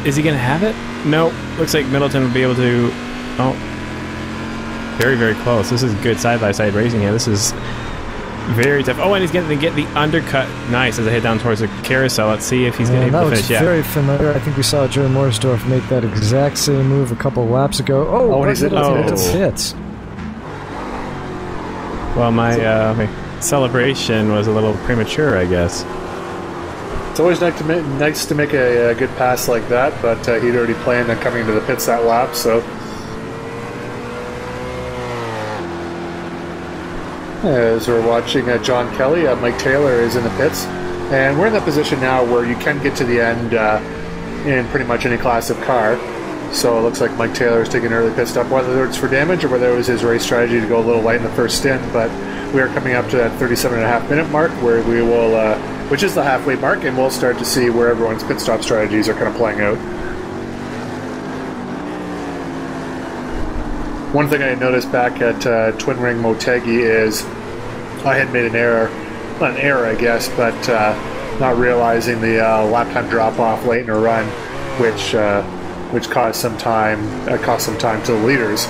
Is he going to have it? No. Looks like Middleton will be able to... Oh. Very, very close. This is good side-by-side racing here. This is... very tough. Oh, and he's going to get the undercut. Nice, as I head down towards the carousel. Let's see if he's going to finish. That looks very familiar. I think we saw Jerry Morsdorf make that exact same move a couple of laps ago. He's into pits. Well, my celebration was a little premature, I guess. It's always nice to make a good pass like that, but he'd already planned on coming into the pits that lap, so... As we're watching John Kelly, Mike Taylor is in the pits, and we're in that position now where you can get to the end in pretty much any class of car. So it looks like Mike Taylor is taking an early pit stop, whether it's for damage or whether it was his race strategy to go a little light in the first stint. But we are coming up to that 37.5-minute mark where we will, which is the halfway mark, and we'll start to see where everyone's pit stop strategies are kind of playing out. One thing I noticed back at Twin Ring Motegi is I had made an error, not an error I guess, but not realizing the lap time drop off late in a run, which caused some time to the leaders.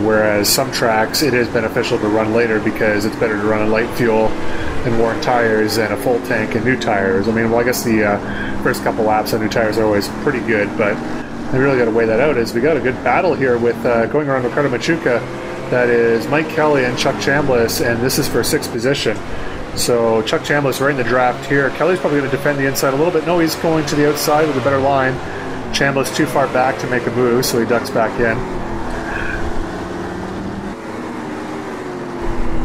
Whereas some tracks it is beneficial to run later because it's better to run on light fuel and worn tires than a full tank and new tires. I mean, well, I guess the first couple laps on new tires are always pretty good, but I really got to weigh that out. Is we got a good battle here with going around Ricardo Machuca. That is Mike Kelly and Chuck Chambliss, and this is for 6th position. So Chuck Chambliss right in the draft here. Kelly's probably going to defend the inside a little bit. No, he's going to the outside with a better line. Chambliss too far back to make a move, so he ducks back in.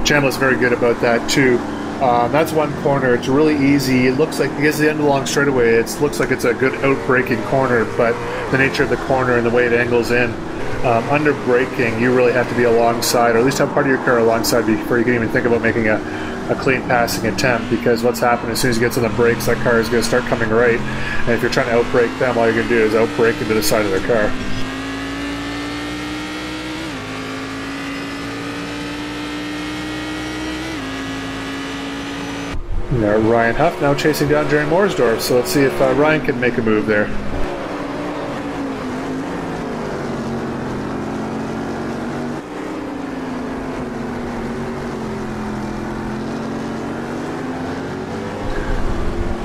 Chambliss very good about that too. That's one corner. It's really easy. It looks like, because the end of the long straightaway, it looks like it's a good out-braking corner, but the nature of the corner and the way it angles in, under braking, you really have to be alongside, or at least have part of your car alongside before you can even think about making a clean passing attempt, because what's happened as soon as it gets on the brakes, that car is going to start coming right, and if you're trying to out-brake them, all you're going to do is out-brake into the side of their car. Ryan Huff now chasing down Jerry Morsdorf, so let's see if Ryan can make a move there.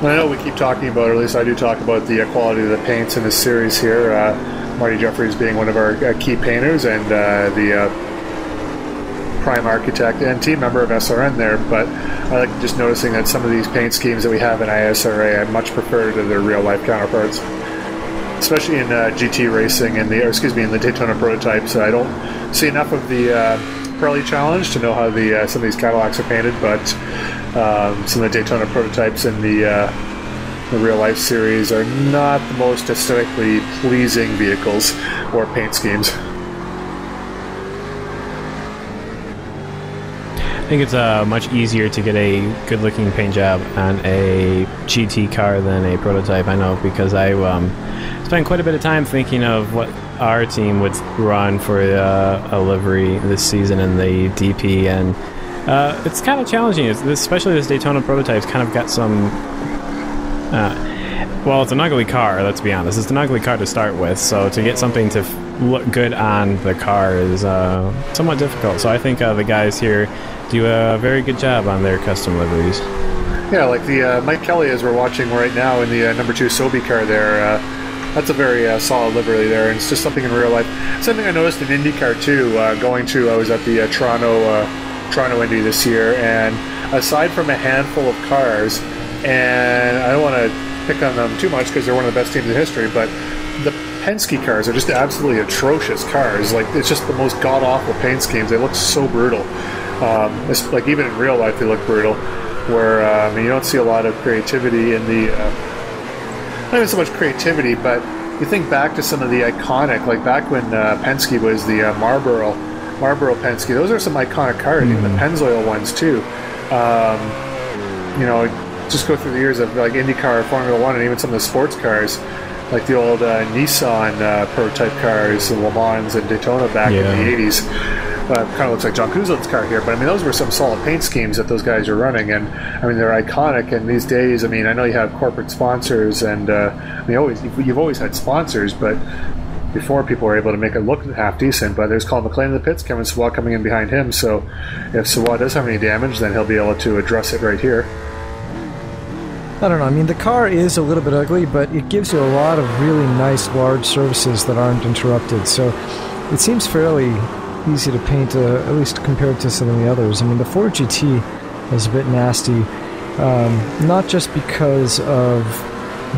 I know we keep talking about, or at least I do talk about, the quality of the paints in this series here. Marty Jeffries being one of our key painters and the prime architect and team member of SRN there, but I like just noticing that some of these paint schemes that we have in ISRA I much prefer to their real life counterparts, especially in GT racing and in the Daytona prototypes. I don't see enough of the Pirelli Challenge to know how some of these Cadillacs are painted, but some of the Daytona prototypes in the real life series are not the most aesthetically pleasing vehicles or paint schemes. I think it's much easier to get a good-looking paint job on a GT car than a prototype. I know, because I spent quite a bit of time thinking of what our team would run for a livery this season in the DP, and it's kind of challenging, especially this Daytona prototype's kind of got some... well, it's an ugly car, let's be honest. It's an ugly car to start with, so to get something to look good on the car is somewhat difficult. So I think the guys here do a very good job on their custom liveries. Yeah, like the Mike Kelly, as we're watching right now in the number 2 Sobe car there, that's a very solid livery there, and it's just something in real life. Something I noticed in IndyCar too, I was at the Toronto Indy this year, and aside from a handful of cars, and I don't want to pick on them too much because they're one of the best teams in history, but the Penske cars are just absolutely atrocious cars. Like, it's just the most god-awful paint schemes. They look so brutal. It's like, even in real life they look brutal, where you don't see a lot of creativity in the not even so much creativity, but you think back to some of the iconic, like back when Penske was the Marlboro Penske. Those are some iconic cars, even the Pennzoil ones too. Just go through the years of like IndyCar, Formula One, and even some of the sports cars, like the old Nissan prototype cars, Le Mans and Daytona back in the 80s. Kind of looks like John Kuzlin's car here, but I mean, those were some solid paint schemes that those guys are running, and I mean, they're iconic. And these days, I mean, I know you have corporate sponsors, and you've always had sponsors, but before, people were able to make it look half decent. But there's Colin McLean in the pits, Kevin Sawat coming in behind him, so if Sawat does have any damage, then he'll be able to address it right here. I don't know, I mean, the car is a little bit ugly, but it gives you a lot of really nice large surfaces that aren't interrupted, so it seems fairly easy to paint, at least compared to some of the others. I mean, the Ford GT is a bit nasty, not just because of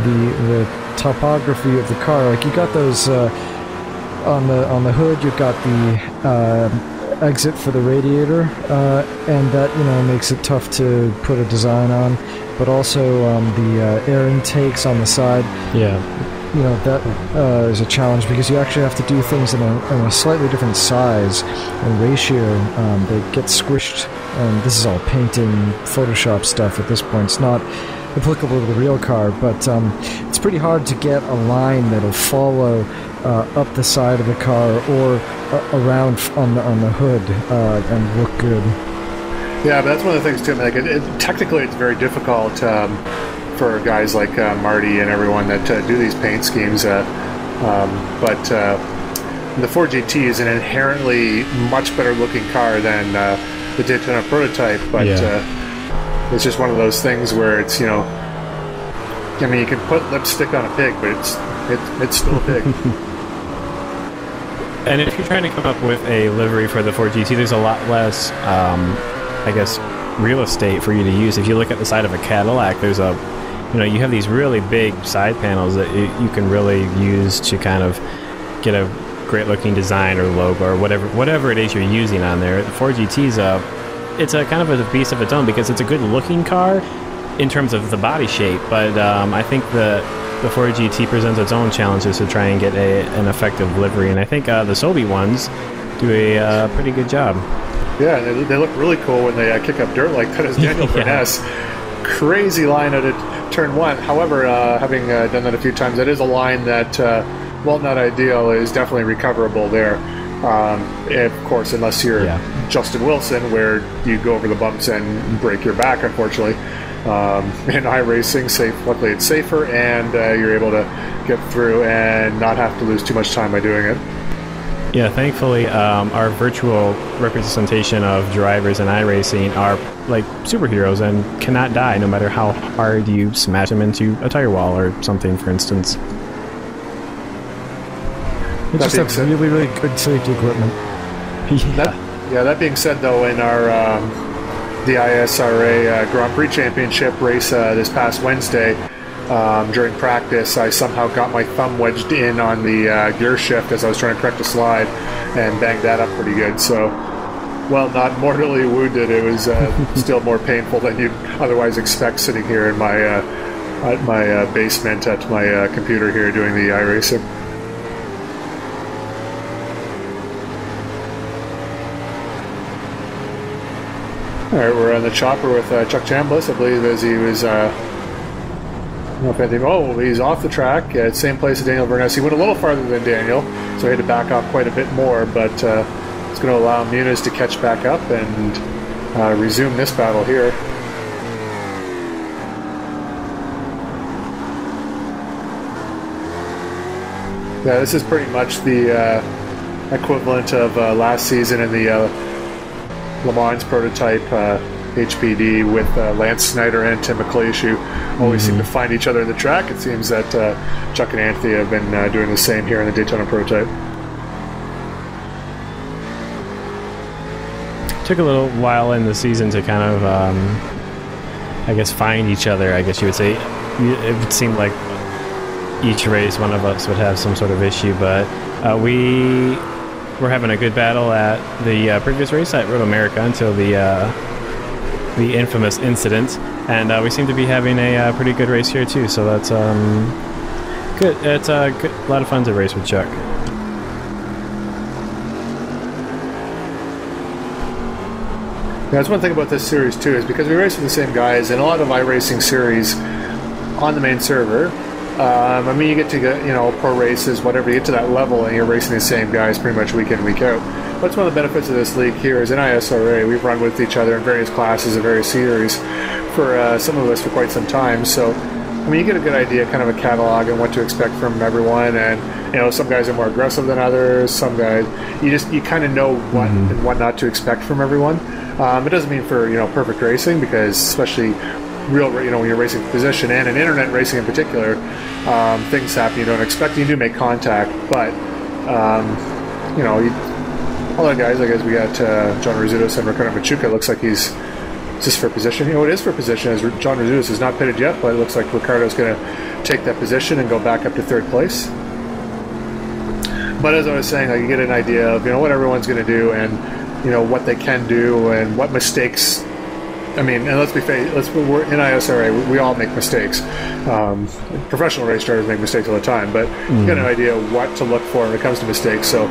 the topography of the car. Like, you got those on the hood, you've got the exit for the radiator, and that makes it tough to put a design on. But also the air intakes on the side. Yeah. that is a challenge because you actually have to do things in a slightly different size and ratio. They get squished, and this is all painting, Photoshop stuff at this point. It's not applicable to the real car, but it's pretty hard to get a line that'll follow up the side of the car or around on the hood and look good. Yeah, but that's one of the things too. Like, technically, it's very difficult for guys like Marty and everyone that do these paint schemes. But the Ford GT is an inherently much better looking car than the Daytona prototype. But it's just one of those things where it's, you know, I mean, you can put lipstick on a pig, but it's still a pig. And if you're trying to come up with a livery for the Ford GT, there's a lot less, I guess, real estate for you to use. If you look at the side of a Cadillac, there's you have these really big side panels that you can really use to kind of get a great looking design or logo or whatever it is you're using on there. The Ford GT's it's a kind of a beast of its own because it's a good looking car in terms of the body shape, but I think the Ford GT presents its own challenges to try and get an effective livery, and I think the Sobe ones do a pretty good job. Yeah, they look really cool when they kick up dirt like that, as Daniel Burness. Crazy line at turn 1. However, having done that a few times, that is a line that, while not ideal, is definitely recoverable there. Of course, unless you're Justin Wilson, where you go over the bumps and break your back, unfortunately. In iRacing, luckily it's safer, and you're able to get through and not have to lose too much time by doing it. Yeah, thankfully, our virtual representation of drivers in iRacing are like superheroes and cannot die no matter how hard you smash them into a tire wall or something, for instance. They just have really, really good safety equipment. That being said, though, in our the ISRA Grand Prix Championship race this past Wednesday, during practice, I somehow got my thumb wedged in on the gear shift as I was trying to correct a slide and banged that up pretty good. So, well, not mortally wounded, it was still more painful than you'd otherwise expect sitting here in my at my basement at my computer here doing the iRacing. All right, we're on the chopper with Chuck Chambliss, I believe, as he was. I don't know if anything. Oh, he's off the track at same place as Daniel Burness. He went a little farther than Daniel, so he had to back off quite a bit more. But it's going to allow Muniz to catch back up and resume this battle here. Yeah, this is pretty much the equivalent of last season in the Le Mans prototype HPD with Lance Snyder and Tim McLeish, who always seem to find each other in the track. It seems that Chuck and Anthony have been doing the same here in the Daytona prototype. Took a little while in the season to kind of, I guess, find each other, I guess you would say. It would seem like each race one of us would have some sort of issue, but we were having a good battle at the previous race at Road America until the infamous incident, and we seem to be having a pretty good race here too, so that's good. It's a lot of fun to race with Chuck. Yeah, that's one thing about this series too, is because we race with the same guys, and a lot of iRacing series on the main server, I mean, you get to pro races, whatever, you get to that level and you're racing the same guys pretty much week in, week out. But one of the benefits of this league here is in ISRA, we've run with each other in various classes and various series for some of us for quite some time. So, I mean, you get a good idea, kind of a catalog and what to expect from everyone. And, some guys are more aggressive than others. Some guys, you kind of know what and what not to expect from everyone. It doesn't mean for, perfect racing, because especially when you're racing for position and in internet racing in particular, things happen you don't expect. You do make contact, but all the guys, I guess we got John Rizzutos and Ricardo Machuca. Looks like he's just for position. It is for position, as John Rizzutos is not pitted yet, but it looks like Ricardo's going to take that position and go back up to third place. But as I was saying, you get an idea of what everyone's going to do and what they can do and what mistakes I mean, and we're in ISRA. We all make mistakes. Professional race drivers make mistakes all the time, but you get an idea of what to look for when it comes to mistakes. So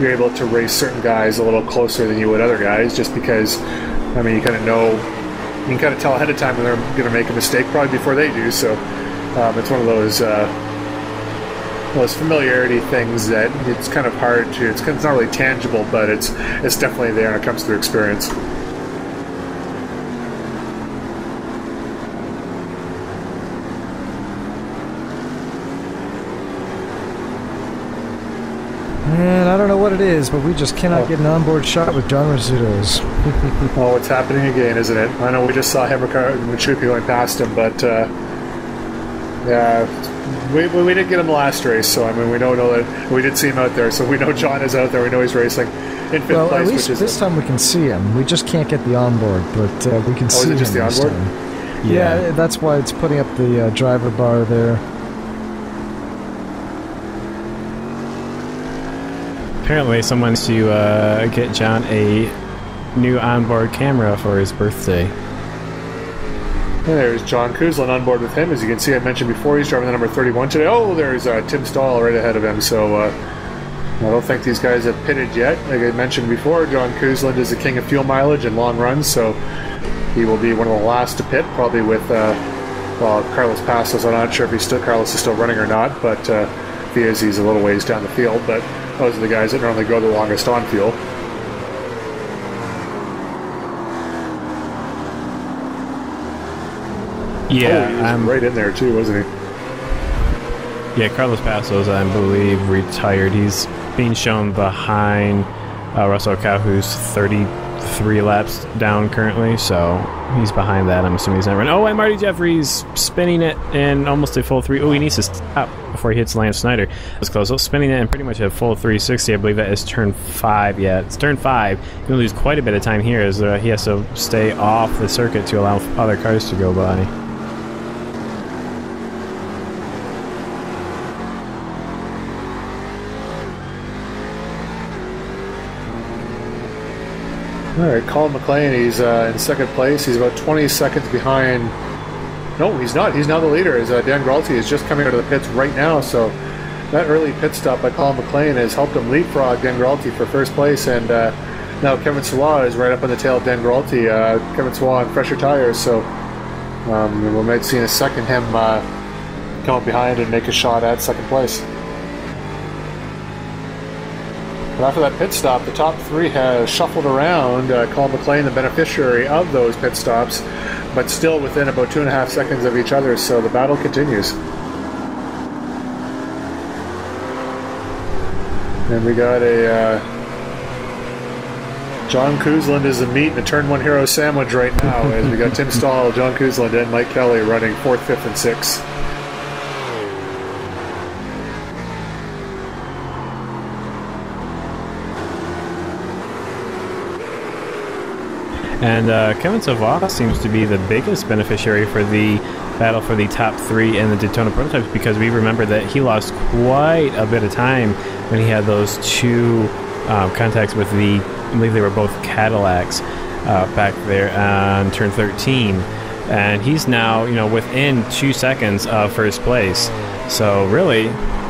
you're able to race certain guys a little closer than you would other guys, just because. I mean, you kind of know, you can kind of tell ahead of time when they're going to make a mistake, probably before they do. So it's one of those familiarity things that it's kind of hard to. It's not really tangible, but it's definitely there when it comes to experience. And I don't know what it is, but we just cannot get an onboard shot with John Rizzuto's. Oh, it's happening again, isn't it? I know we just saw Machuca going past him, but yeah, we did get him the last race, so I mean we don't know that we did see him out there, so we know John is out there. We know he's racing in fifth place. At least this time we can see him. We just can't get the onboard, but we can see him. Is it just the onboard? Yeah, that's why it's putting up the driver bar there. Apparently someone's to get John a new onboard camera for his birthday. There's John Kuzlin on board with him. As you can see, I mentioned before, he's driving the number 31 today. Oh, there's Tim Stahl right ahead of him. So I don't think these guys have pitted yet. Like I mentioned before, John Kuzlin is the king of fuel mileage and long runs, so he will be one of the last to pit, probably with Carlos Passos. I'm not sure if Carlos is still running or not, but if he is, he's a little ways down the field. But those are the guys that normally go the longest on fuel. Yeah, he was right in there too, wasn't he? Yeah, Carlos Passos, I believe, retired. He's being shown behind Russell Cow, who's 33 laps down currently, so he's behind that. I'm assuming he's not running. Oh, and Marty Jeffries spinning it in almost a full three. Oh, he needs to stop before he hits Lance Snyder. That's close. So spinning it in pretty much a full 360. I believe that is turn 5. Yeah, it's turn 5. He's going to lose quite a bit of time here as he has to stay off the circuit to allow other cars to go by. All right, Colin McLean, he's in second place. He's about 20 seconds behind. No, he's not. He's now the leader. As Dan Gralty is just coming out of the pits right now, so that early pit stop by Colin McLean has helped him leapfrog Dan Gralty for first place, and now Kevin Sawa is right up on the tail of Dan Gralty. Kevin Sawa on fresher tires, so we might see in a second him come up behind and make a shot at second place. But after that pit stop, the top three has shuffled around. Colin McLean, the beneficiary of those pit stops, but still within about 2.5 seconds of each other, so the battle continues. And we got a John Kuzlin is the meat in the Turn 1 Hero sandwich right now, as we got Tim Stahl, John Kuzlin, and Mike Kelly running 4th, 5th, and 6th. And Kevin Sawa seems to be the biggest beneficiary for the battle for the top 3 in the Daytona prototypes, because we remember that he lost quite a bit of time when he had those two contacts with I believe they were both Cadillacs back there on turn 13. And he's now, within 2 seconds of first place. So really,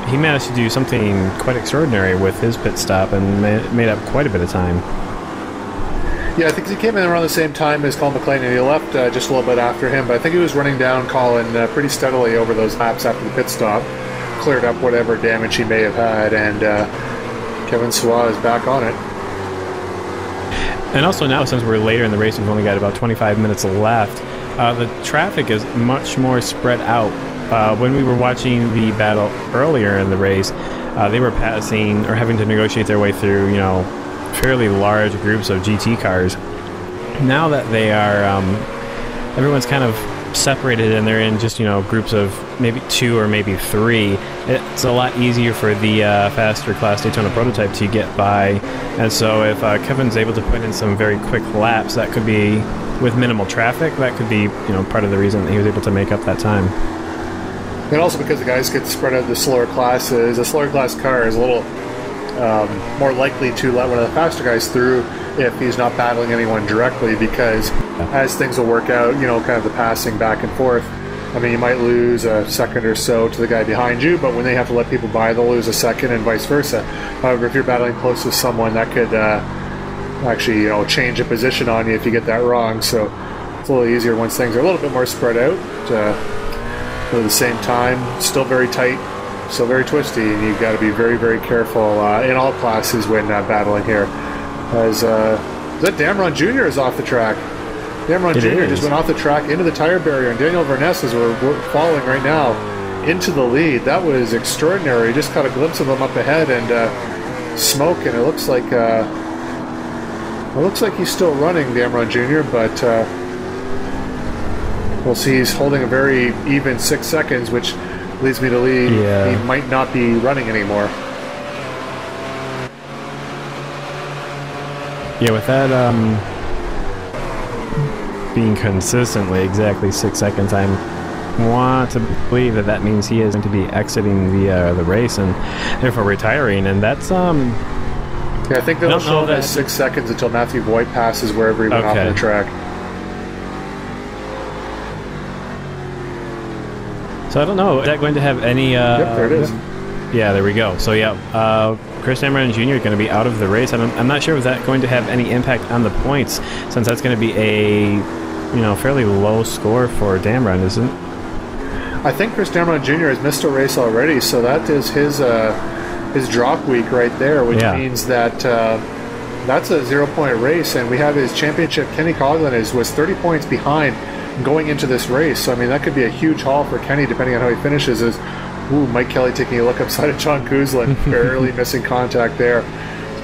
he managed to do something quite extraordinary with his pit stop and made up quite a bit of time. Yeah, I think he came in around the same time as Colin McLean, and he left just a little bit after him, but I think he was running down Colin pretty steadily over those laps after the pit stop, cleared up whatever damage he may have had, and Kevin Sawa is back on it. And also now, since we're later in the race, we've only got about 25 minutes left, the traffic is much more spread out. When we were watching the battle earlier in the race, they were passing or having to negotiate their way through, fairly large groups of GT cars. Now that they are, everyone's kind of separated and they're in just, groups of maybe 2 or maybe 3, it's a lot easier for the faster class Daytona prototype to get by. And so if Kevin's able to put in some very quick laps, that could be, with minimal traffic, that could be, part of the reason that he was able to make up that time. And also because the guys get spread out the slower classes. A slower class car is a little more likely to let one of the faster guys through if he's not battling anyone directly, because as things will work out, you know, kind of the passing back and forth, I mean, you might lose a second or so to the guy behind you, but when they have to let people by, they'll lose a second and vice versa. However, if you're battling close to someone, that could actually, you know, change a position on you if you get that wrong. So it's a little easier once things are a little bit more spread out. But at the same time, still very tight, still very twisty, and you've got to be very, very careful in all classes when battling here. As that Damron Jr. is off the track. Damron Jr. just went off the track into the tire barrier, and Daniel Verness, as we're following right now, into the lead. That was extraordinary. Just caught a glimpse of him up ahead, and smoke, and it looks like he's still running, Damron Jr., but we'll see. He's holding a very even 6 seconds, which leads me to believe he might not be running anymore. Yeah, with that being consistently exactly 6 seconds, I want to believe that means he is going to be exiting the race and therefore retiring, and that's yeah, I think they'll show that 6 seconds until Matthew Voigt passes wherever he went off the track. So I don't know, is that going to have any yep, there it is. Yeah, there we go. So yeah, Chris Damron Jr. is going to be out of the race. I'm not sure if that's going to have any impact on the points, since that's going to be a fairly low score for Damron, isn't it? I think Chris Damron Jr. has missed a race already, so that is his drop week right there, which means that that's a 0-point race, and we have his championship. Kenny Coughlin was 30 points behind going into this race, so I mean that could be a huge haul for Kenny depending on how he finishes. Mike Kelly taking a look upside of John Kuzlin, barely missing contact there.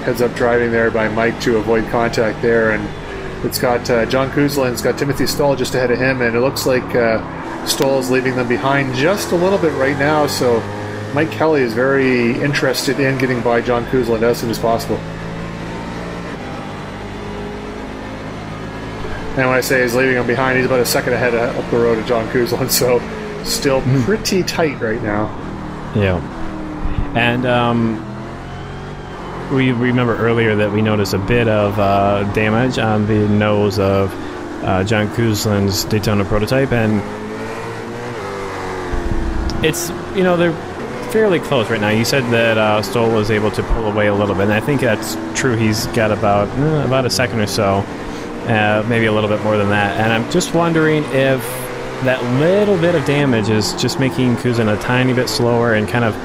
Heads up driving there by Mike to avoid contact there, and it's got John Kuzlin's got Timothy Stoll just ahead of him, and it looks like Stoll's leaving them behind just a little bit right now, so Mike Kelly is very interested in getting by John Kuzlin as soon as possible. And when I say he's leaving him behind, he's about a second ahead up the road of John Kuzlin, so still pretty tight right now. Yeah. And we remember earlier that we noticed a bit of damage on the nose of John Kuzlin's Daytona prototype, and it's, they're fairly close right now. You said that Stoll was able to pull away a little bit, and I think that's true. He's got about a second or so, maybe a little bit more than that, and I'm just wondering if that little bit of damage is just making Kuzin a tiny bit slower and kind of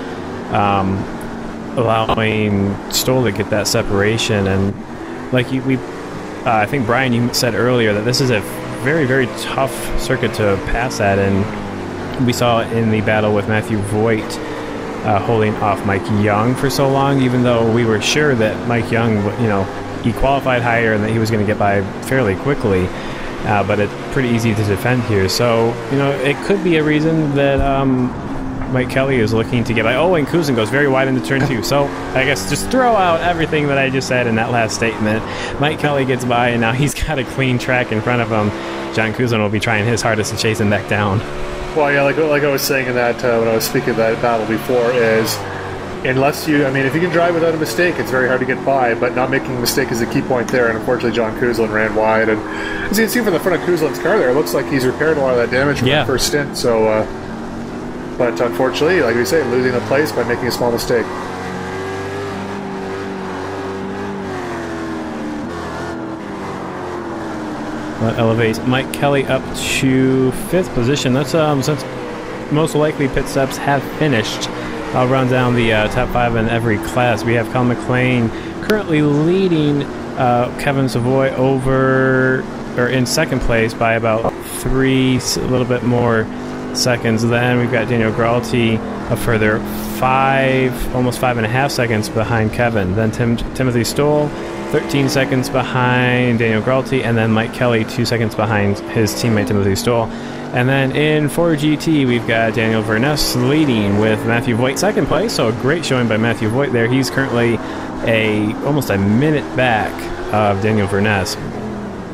allowing Stoll to get that separation. And like I think Brian, you said earlier that this is a very, very tough circuit to pass at, and we saw it in the battle with Matthew Voigt holding off Mike Young for so long, even though we were sure that Mike Young, he qualified higher and that he was going to get by fairly quickly. But it's pretty easy to defend here. So, it could be a reason that Mike Kelly is looking to get by. Oh, and Kuzin goes very wide into turn 2. So, I guess just throw out everything that I just said in that last statement. Mike Kelly gets by, and now he's got a clean track in front of him. John Kuzin will be trying his hardest to chase him back down. Well, yeah, like I was saying in that when I was speaking of that battle before, is unless if you can drive without a mistake, it's very hard to get by, but not making a mistake is a key point there, and unfortunately John Kuzlin ran wide, and as you can see from the front of Kuzlin's car there, it looks like he's repaired a lot of that damage from the first stint, so but unfortunately, like we say, losing the place by making a small mistake. That elevates Mike Kelly up to 5th position. That's since most likely pit stops have finished. I'll run down the top 5 in every class. We have Colin McLean currently leading Kevin Savoy in second place by about a little bit more seconds. Then we've got Daniel Gralty a further 5, almost 5.5 seconds behind Kevin. Then Timothy Stoll 13 seconds behind Daniel Gralty, and then Mike Kelly 2 seconds behind his teammate Timothy Stoll. And then in 4GT, we've got Daniel Verness leading with Matthew Voigt second place, so a great showing by Matthew Voigt there. He's currently almost a minute back of Daniel Verness.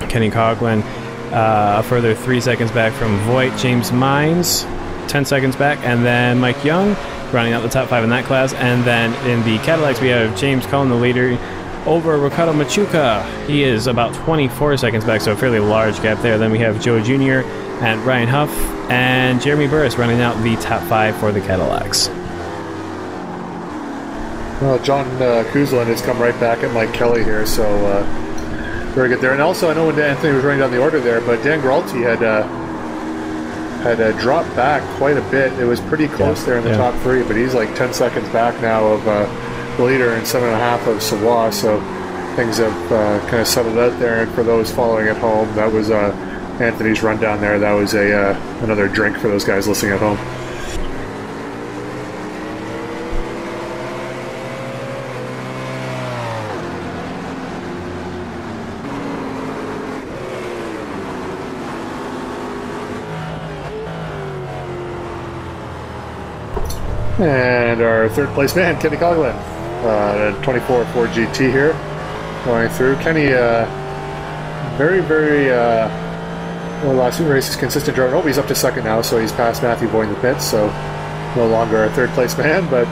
Kenny Coughlin a further 3 seconds back from Voigt. James Mines 10 seconds back, and then Mike Young rounding out the top 5 in that class. And then in the Cadillacs, we have James Cullen, the leader, over Ricardo Machuca. He is about 24 seconds back, so a fairly large gap there. Then we have Joe Jr. and Ryan Huff and Jeremy Burris running out the top 5 for the Cadillacs. Well, John Kuzlin has come right back at Mike Kelly here, so very good there. And also, I know when Anthony was running down the order there, but Dan Gralty had dropped back quite a bit. It was pretty close there in the top 3, but he's like 10 seconds back now of the leader and 7.5 of Savoie, so things have kind of settled out there. And for those following at home, that was Anthony's run down there. That was another drink for those guys listening at home. And our third place man, Kenny Coughlin, 24 Ford GT here, going through. Kenny, very, very, well, last 2 races, consistent driver. Oh, he's up to second now, so he's passed Matthew Boyd in the pits, so no longer our third place man, but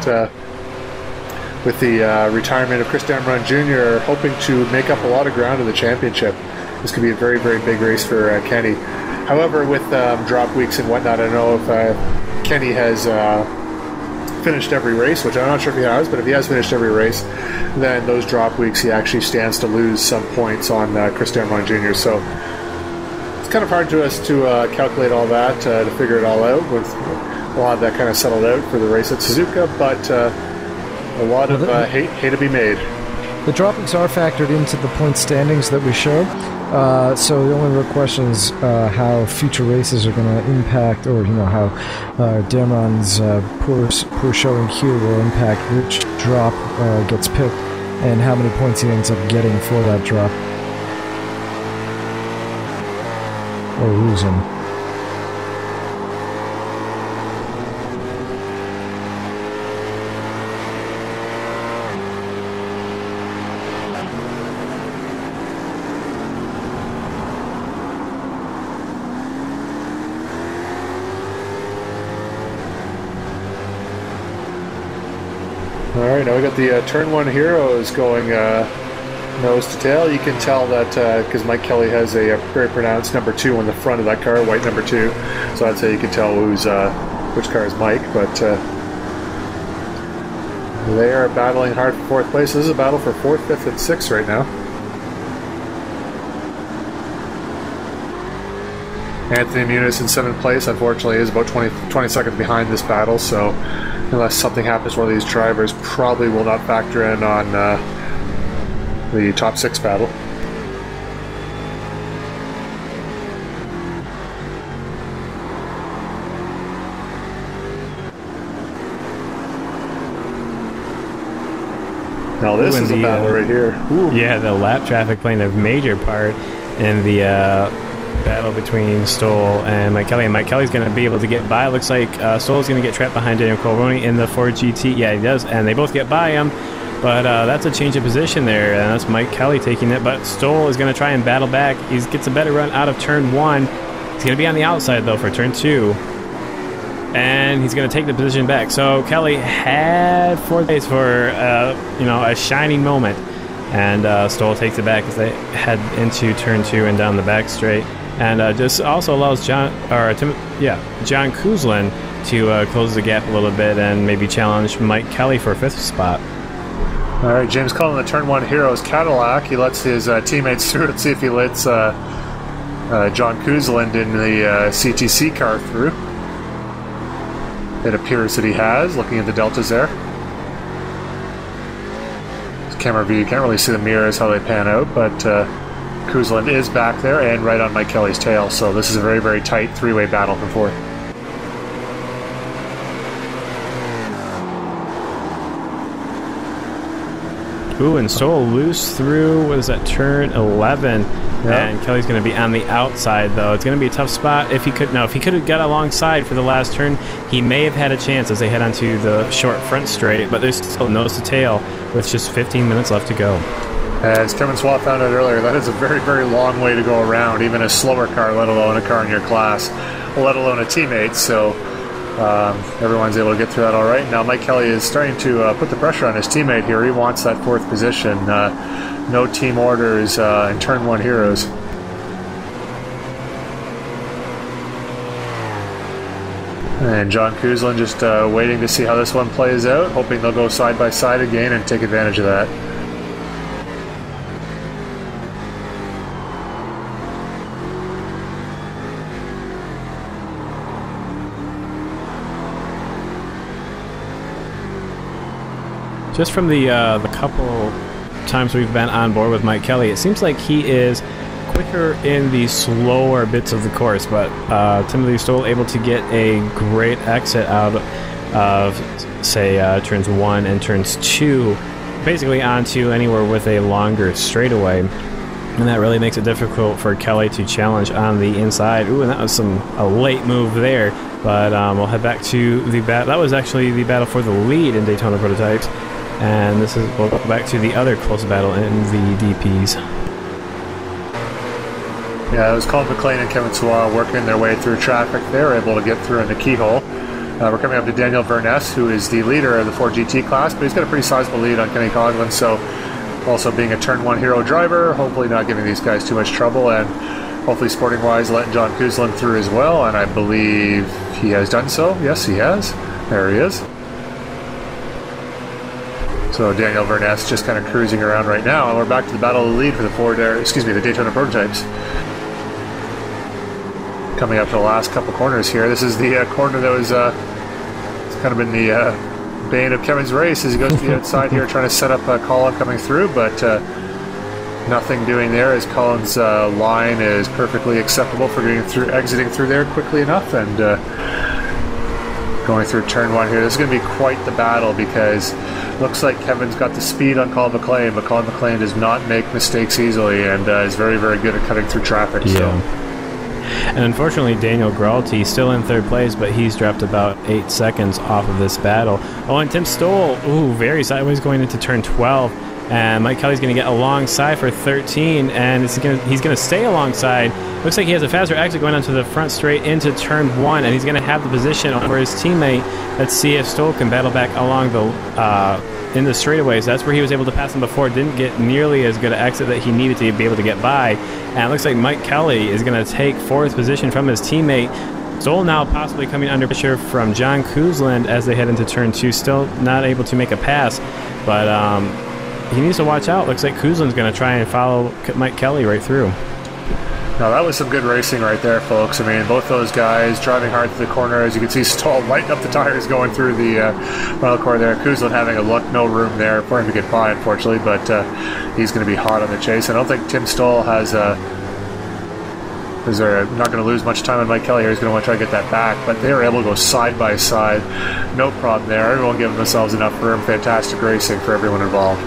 with the retirement of Chris Damron Jr., hoping to make up a lot of ground in the championship. This could be a very, very big race for Kenny. However, with drop weeks and whatnot, I don't know if Kenny has finished every race, which I'm not sure if he has, but if he has finished every race, then those drop weeks he actually stands to lose some points on Chris Damron Jr. So it's kind of hard to us to calculate all that, to figure it all out. We'll have that kind of settled out for the race at Suzuka, but a lot of hay to be made. The droppings are factored into the point standings that we show. So the only real question is how future races are going to impact, or how Damron's poor showing here will impact which drop gets picked and how many points he ends up getting for that drop or losing. Alright, now we got the turn 1 heroes going nose to tail. You can tell that because Mike Kelly has a very pronounced number 2 on the front of that car, white number 2. So I'd say you can tell who's which car is Mike, but they are battling hard for 4th place. This is a battle for 4th, 5th, and 6th right now. Anthony Muniz in 7th place, unfortunately, is about 20 seconds behind this battle, so unless something happens to one of these drivers, probably will not factor in on the top 6 battle. Now this is a battle right here. Ooh. Yeah, the lap traffic playing a major part in the battle between Stoll and Mike Kelly. And Mike Kelly's going to be able to get by. Looks like Stoll's going to get trapped behind Daniel Colroni in the Ford GT. Yeah, he does. And they both get by him. But that's a change of position there. And that's Mike Kelly taking it. But Stoll is going to try and battle back. He gets a better run out of turn 1. He's going to be on the outside, though, for turn 2. And he's going to take the position back. So Kelly had 4th place for, a shining moment. And Stoll takes it back as they head into turn 2 and down the back straight. And this also allows John Kuzlin to close the gap a little bit and maybe challenge Mike Kelly for 5th spot. All right, James Cullen, the turn 1 hero's Cadillac. He lets his teammates through. Let's see if he lets John Kuzlin in the CTC car through. It appears that he has, looking at the deltas there. Camera view, you can't really see the mirrors, how they pan out, but Kuzlin is back there and right on Mike Kelly's tail, so this is a very, very tight 3-way battle for 4th. Ooh, and Stoll loose through, what is that, turn 11. Yep. And Kelly's going to be on the outside, though. It's going to be a tough spot. If he could have got alongside for the last turn, he may have had a chance as they head onto the short front straight, but there's still nose to tail with just 15 minutes left to go. As Kevin Swat found out earlier, that is a very, very long way to go around, even a slower car, let alone a car in your class, let alone a teammate. So Everyone's able to get through that all right. Now Mike Kelly is starting to put the pressure on his teammate here. He wants that 4th position. No team orders in turn 1 heroes. And John Kuzlin just waiting to see how this one plays out, hoping they'll go side by side again and take advantage of that. Just from the couple times we've been on board with Mike Kelly, it seems like he is quicker in the slower bits of the course, but Timothy Stoll able to get a great exit out of, say, turns 1 and turns 2, basically onto anywhere with a longer straightaway, and that really makes it difficult for Kelly to challenge on the inside. Ooh, and that was a late move there, but we'll head back to the battle. That was actually the battle for the lead in Daytona Prototypes, and we'll go back to the other close battle in the DPs. Yeah, it was Colin McLean and Kevin Sawala working their way through traffic. They were able to get through in the keyhole. We're coming up to Daniel Verness, who is the leader of the 4GT class, but he's got a pretty sizable lead on Kenny Coughlin, so also being a turn 1 hero driver, hopefully not giving these guys too much trouble, and hopefully sporting-wise letting John Kuzlin through as well, and I believe he has done so. Yes, he has. There he is. So Daniel Verness just kind of cruising around right now, and we're back to the battle of the lead for the Daytona Prototypes. Coming up to the last couple corners here. This is the corner that was it's kind of been the bane of Kevin's race as he goes to the outside here trying to set up Colin coming through, but nothing doing there as Colin's line is perfectly acceptable for exiting through there quickly enough, and going through turn 1 here. This is going to be quite the battle because looks like Kevin's got the speed on Colin McLean, but Colin McLean does not make mistakes easily and is very, very good at cutting through traffic. Yeah. So. And unfortunately, Daniel Gralty still in 3rd place, but he's dropped about 8 seconds off of this battle. Oh, and Tim Stoll, ooh, very sideways going into turn 12. And Mike Kelly's going to get alongside for 13, and he's going to stay alongside. Looks like he has a faster exit going onto the front straight into turn 1, and he's going to have the position over his teammate. Let's see if Stoll can battle back along the in the straightaways. That's where he was able to pass him before. Didn't get nearly as good an exit that he needed to be able to get by. And it looks like Mike Kelly is going to take 4th position from his teammate. Stoll now possibly coming under pressure from John Kuzlin as they head into turn 2. Still not able to make a pass, but he needs to watch out. Looks like Kuzlin's going to try and follow Mike Kelly right through. Now that was some good racing right there, folks. I mean, both those guys driving hard through the corner. As you can see, Stoll lighting up the tires going through the final corner there. Kuzlin having a look, no room there for him to get by, unfortunately, but he's going to be hot on the chase. I don't think Tim Stoll has they're not going to lose much time on Mike Kelly here. He's going to want to try to get that back, but they were able to go side by side. No problem there. Everyone giving themselves enough room. Fantastic racing for everyone involved.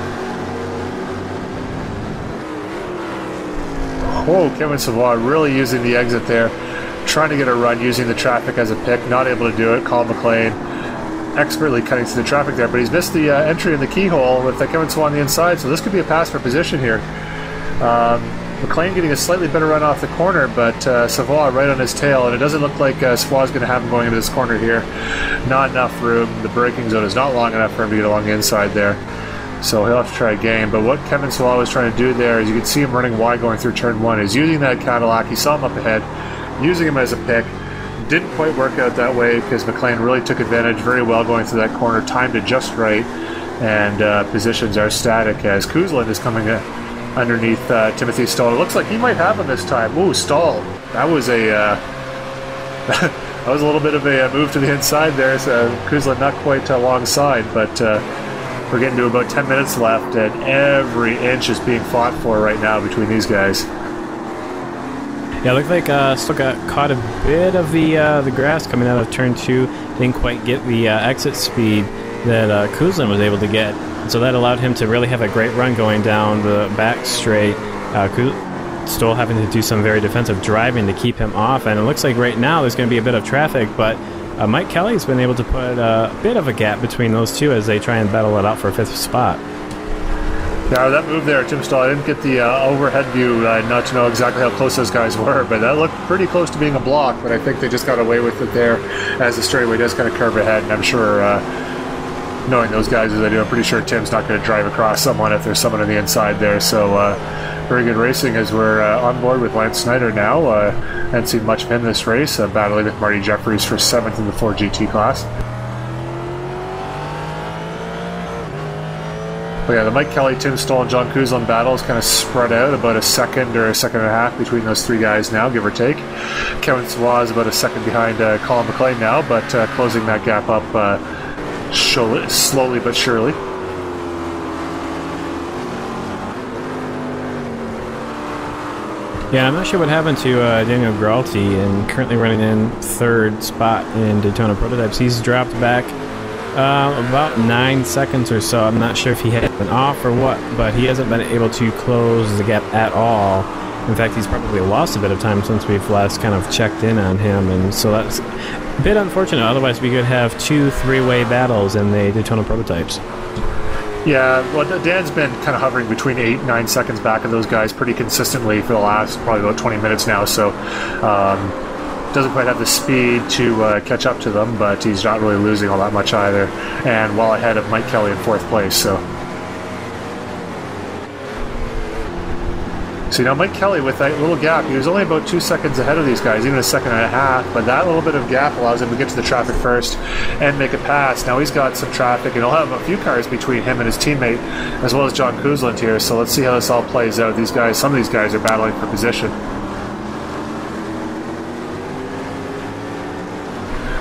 Whoa, Kevin Savoy really using the exit there, trying to get a run using the traffic as a pick, not able to do it. Colin McLean expertly cutting through the traffic there, but he's missed the entry in the keyhole with Kevin Savoy on the inside, so this could be a pass for position here. McLean getting a slightly better run off the corner, but Savoy right on his tail, and it doesn't look like Savoy's going to have him going into this corner here. Not enough room. The braking zone is not long enough for him to get along the inside there. So he'll have to try again. But what Kevin Sawala was trying to do there is you can see him running wide going through turn 1. Is using that Cadillac. He saw him up ahead, using him as a pick. Didn't quite work out that way because McLean really took advantage very well going through that corner, timed it just right, and positions are static as Kuzlin is coming underneath Timothy Stoll. It looks like he might have him this time. Ooh, Stoll. That was a that was a little bit of a move to the inside there. So Kuzlin not quite alongside, but we're getting to about 10 minutes left, and every inch is being fought for right now between these guys. Yeah, it looked like still got caught a bit of the grass coming out of turn 2. Didn't quite get the exit speed that Kuzlin was able to get. So that allowed him to really have a great run going down the back straight. Stoll having to do some very defensive driving to keep him off. And it looks like right now there's going to be a bit of traffic, but Mike Kelly's been able to put a bit of a gap between those two as they try and battle it out for a 5th spot. Yeah, that move there, Tim Stahl, I didn't get the overhead view, not to know exactly how close those guys were, but that looked pretty close to being a block, but I think they just got away with it there as the straightaway does kind of curve ahead, and I'm sure, knowing those guys as I do, I'm pretty sure Tim's not going to drive across someone if there's someone on the inside there, so very good racing as we're on board with Lance Snyder now. Haven't seen much of him this race, battling with Marty Jeffries for 7th in the 4GT class. But yeah, the Mike Kelly, Tim Stoll, and John Kuzlin battle is kind of spread out about a second or a second and a half between those three guys now, give or take. Kevin Swa is about a second behind Colin McLean now, but closing that gap up slowly but surely. Yeah, I'm not sure what happened to Daniel Gralty, and currently running in 3rd spot in Daytona Prototypes. He's dropped back about 9 seconds or so. I'm not sure if he had been off or what, but he hasn't been able to close the gap at all. In fact, he's probably lost a bit of time since we've last kind of checked in on him, and so that's a bit unfortunate. Otherwise, we could have 2 3-way battles in the Daytona Prototypes. Yeah, well, Dan's been kind of hovering between 8 and 9 seconds back of those guys pretty consistently for the last probably about 20 minutes now, so doesn't quite have the speed to catch up to them, but he's not really losing all that much either, and well ahead of Mike Kelly in 4th place. So now Mike Kelly, with that little gap, he was only about 2 seconds ahead of these guys, even a second and a half, but that little bit of gap allows him to get to the traffic first and make a pass. Now he's got some traffic, and he'll have a few cars between him and his teammate, as well as John Kuzlin here, so let's see how this all plays out. These guys, some of these guys are battling for position.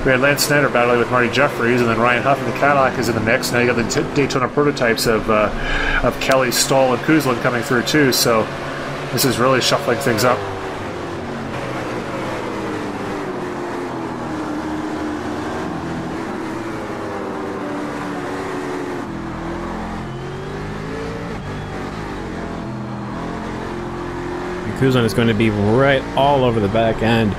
We had Lance Snyder battling with Marty Jeffries, and then Ryan Huff in the Cadillac is in the mix. Now you got the Daytona Prototypes of Kelly, Stoll, and Kuzlin coming through too, so this is really shuffling things up. Kuzlin is going to be right all over the back end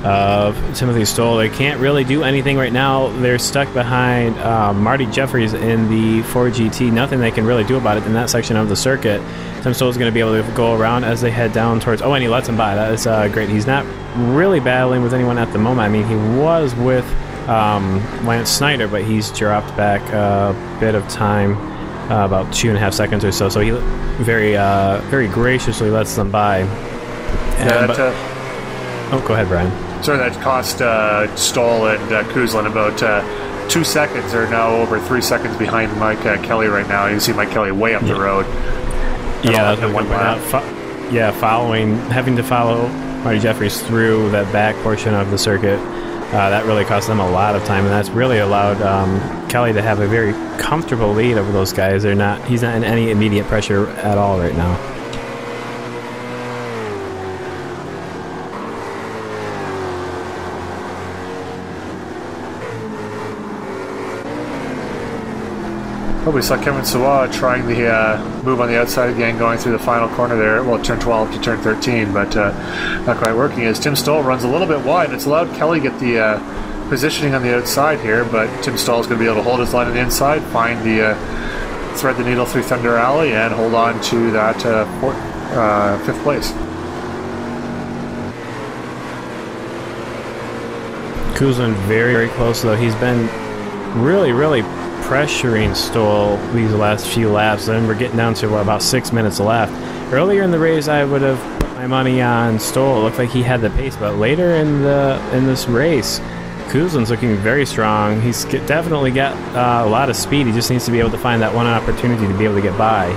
of Timothy Stoll. They can't really do anything right now. They're stuck behind Marty Jeffries in the 4GT. Nothing they can really do about it in that section of the circuit. Tim Stoll is going to be able to go around as they head down towards... Oh, and he lets him by. That is great. He's not really battling with anyone at the moment. I mean, he was with Lance Snyder, but he's dropped back a bit of time, about 2.5 seconds or so. So he very graciously lets them by. Oh, go ahead, Brian. Sorry, that cost Stoll and Kuzlin about 2 seconds. They're now over 3 seconds behind Mike Kelly right now. You can see Mike Kelly way up the road. Yeah, that's one having to follow Marty Jeffries through that back portion of the circuit, that really cost them a lot of time, and that's really allowed Kelly to have a very comfortable lead over those guys. He's not in any immediate pressure at all right now. Oh, we saw Kevin Swa trying the move on the outside again, going through the final corner there. Well, turn 12 to turn 13, but not quite working. As Tim Stoll runs a little bit wide, it's allowed Kelly get the positioning on the outside here, but Tim Stoll is going to be able to hold his line on the inside, find the thread the needle through Thunder Alley, and hold on to that 5th place. Kuzlin very close, though. He's been really pressuring Stoll these last few laps, and we're getting down to about 6 minutes left. Earlier in the race, I would have put my money on Stoll. It looked like he had the pace, but later in this race, Kuzlin's looking very strong. He's definitely got a lot of speed. He just needs to be able to find that one opportunity to be able to get by.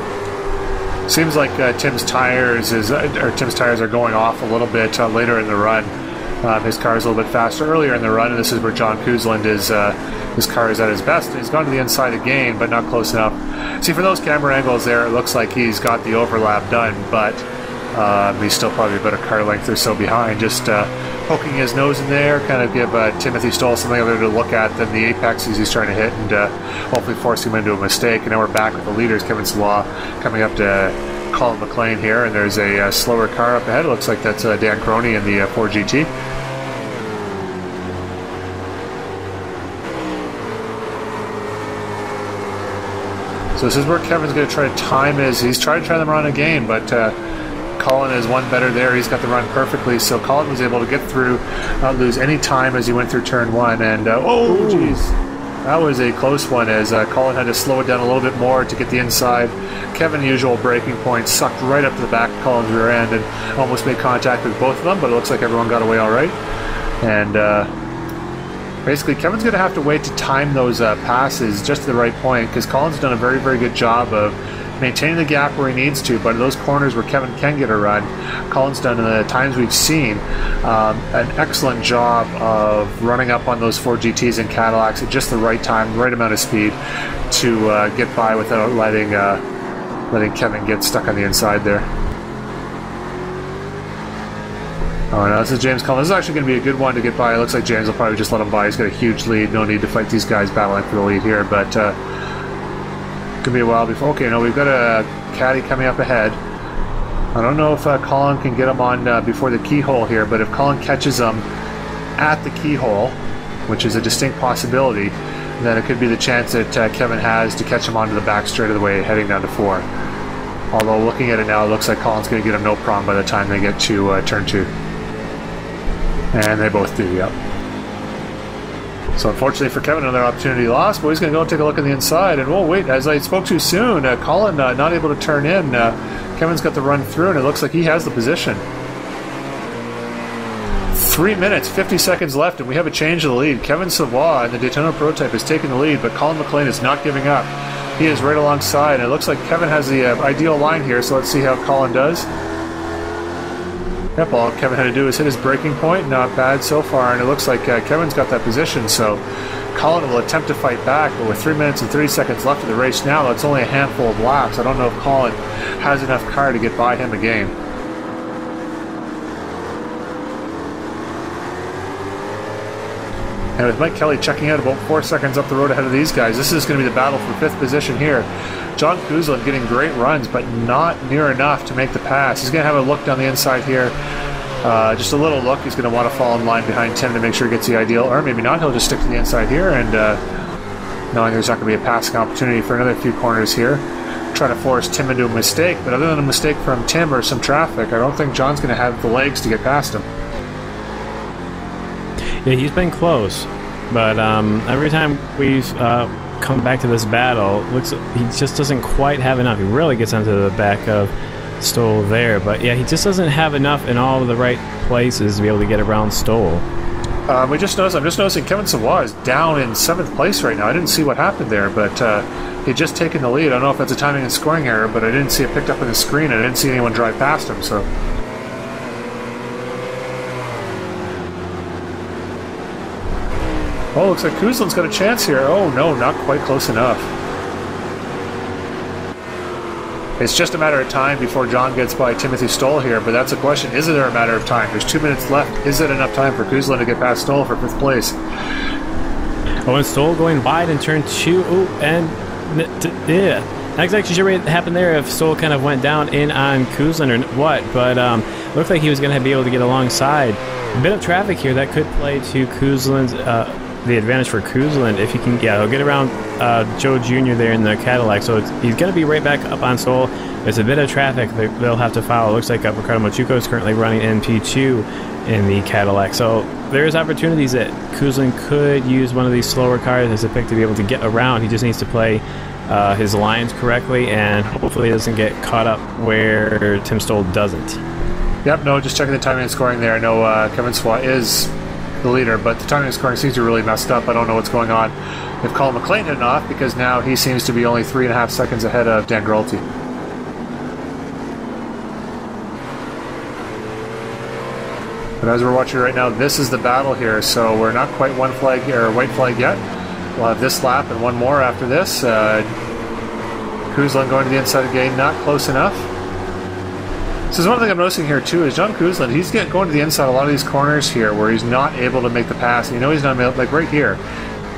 Seems like Tim's tires are going off a little bit later in the run. His car is a little bit faster earlier in the run, and this is where John Kuzlin is. His car is at his best. He's gone to the inside again, but not close enough. See, for those camera angles there, it looks like he's got the overlap done, but he's still probably about a car length or so behind. Just poking his nose in there, kind of give Timothy Stoll something other to look at than the apexes he's trying to hit, and hopefully force him into a mistake. And now we're back with the leaders, Kevin Swa coming up to Colin McLean here, and there's a slower car up ahead. It looks like that's Dan Croney in the 4GT. So this is where Kevin's going to try to time he's trying to try them run again, but Colin is one better there. He's got the run perfectly, so Colin was able to get through, not lose any time as he went through turn 1, and oh jeez, that was a close one as Colin had to slow it down a little bit more to get the inside. Kevin, usual braking point, sucked right up to the back of Colin's rear end and almost made contact with both of them, but it looks like everyone got away all right. And basically, Kevin's going to have to wait to time those passes just to the right point, because Colin's done a very, very good job of maintaining the gap where he needs to, but in those corners where Kevin can get a run, Colin's done in the times we've seen an excellent job of running up on those 4 GTs and Cadillacs at just the right time, the right amount of speed to get by without letting Kevin get stuck on the inside there. Oh no, this is James Cullen. This is actually going to be a good one to get by. It looks like James will probably just let him by. He's got a huge lead. No need to fight these guys battling for the lead here, but could be a while before. Okay, no, we've got a caddy coming up ahead. I don't know if Colin can get him on before the keyhole here, but if Colin catches him at the keyhole, which is a distinct possibility, then it could be the chance that Kevin has to catch him onto the back straight of the way heading down to 4. Although looking at it now, it looks like Colin's going to get him no problem by the time they get to turn 2. And they both do, yep. So unfortunately for Kevin, another opportunity lost, but he's going to go and take a look on the inside. And whoa, wait, as I spoke too soon, Colin not able to turn in. Kevin's got the run through, and it looks like he has the position. 3 minutes, 50 seconds left, and we have a change of the lead. Kevin Savoy in the Daytona Prototype is taking the lead, but Colin McLean is not giving up. He is right alongside, and it looks like Kevin has the ideal line here, so let's see how Colin does. Yep, all Kevin had to do is hit his braking point. Not bad so far, and it looks like Kevin's got that position, so Colin will attempt to fight back, but with 3 minutes and 30 seconds left of the race now, that's only a handful of laps. I don't know if Colin has enough car to get by him again. And with Mike Kelly checking out about 4 seconds up the road ahead of these guys, this is going to be the battle for 5th position here. John Kuzlin getting great runs, but not near enough to make the pass. He's going to have a look down the inside here. Just a little look. He's going to want to fall in line behind Tim to make sure he gets the ideal, or maybe not. He'll just stick to the inside here, and knowing there's not going to be a passing opportunity for another few corners here. Try to force Tim into a mistake, but other than a mistake from Tim or some traffic, I don't think John's going to have the legs to get past him. Yeah, he's been close, but every time we've come back to this battle, he just doesn't quite have enough. He really gets onto the back of Stoll there, but yeah, he just doesn't have enough in all of the right places to be able to get around Stoll. I'm just noticing Kevin Savoy is down in 7th place right now. I didn't see what happened there, but he'd just taken the lead. I don't know if that's a timing and scoring error, but I didn't see it picked up on the screen. I didn't see anyone drive past him, so... Oh, looks like Kuzlin's got a chance here. Oh no, not quite close enough. It's just a matter of time before John gets by Timothy Stoll here, but that's a question. Is it a matter of time? There's 2 minutes left. Is it enough time for Kuzlin to get past Stoll for 5th place? Oh, and Stoll going wide in turn 2. Oh, and yeah. Not exactly sure what happened there, if Stoll kind of went down in on Kuzlin or what, but looked like he was going to be able to get alongside. A bit of traffic here that could play to Kuzlin's the advantage for Kuzlin if he can. Yeah, he'll get around Joe Jr. there in the Cadillac, so he's going to be right back up on Stoll. There's a bit of traffic that they'll have to follow. It looks like Ricardo Machuco is currently running in P2 in the Cadillac, so there's opportunities that Kuzlin could use one of these slower cars as a pick to be able to get around. He just needs to play his lines correctly, and hopefully he doesn't get caught up where Tim Stoll doesn't. Yep, no, just checking the timing and scoring there. I know Kevin Swat is the leader, but the timing and scoring seems to be really messed up. I don't know what's going on. If Colin McLean hit it off, because now he seems to be only 3.5 seconds ahead of Dan Grolty. But as we're watching right now, this is the battle here, so we're not quite one flag or white flag yet. We'll have this lap and one more after this. Kuzlin going to the inside again, not close enough. So one thing I'm noticing here too is John Kuzlin, he's going to the inside a lot of these corners here where he's not able to make the pass. You know he's not able, like right here.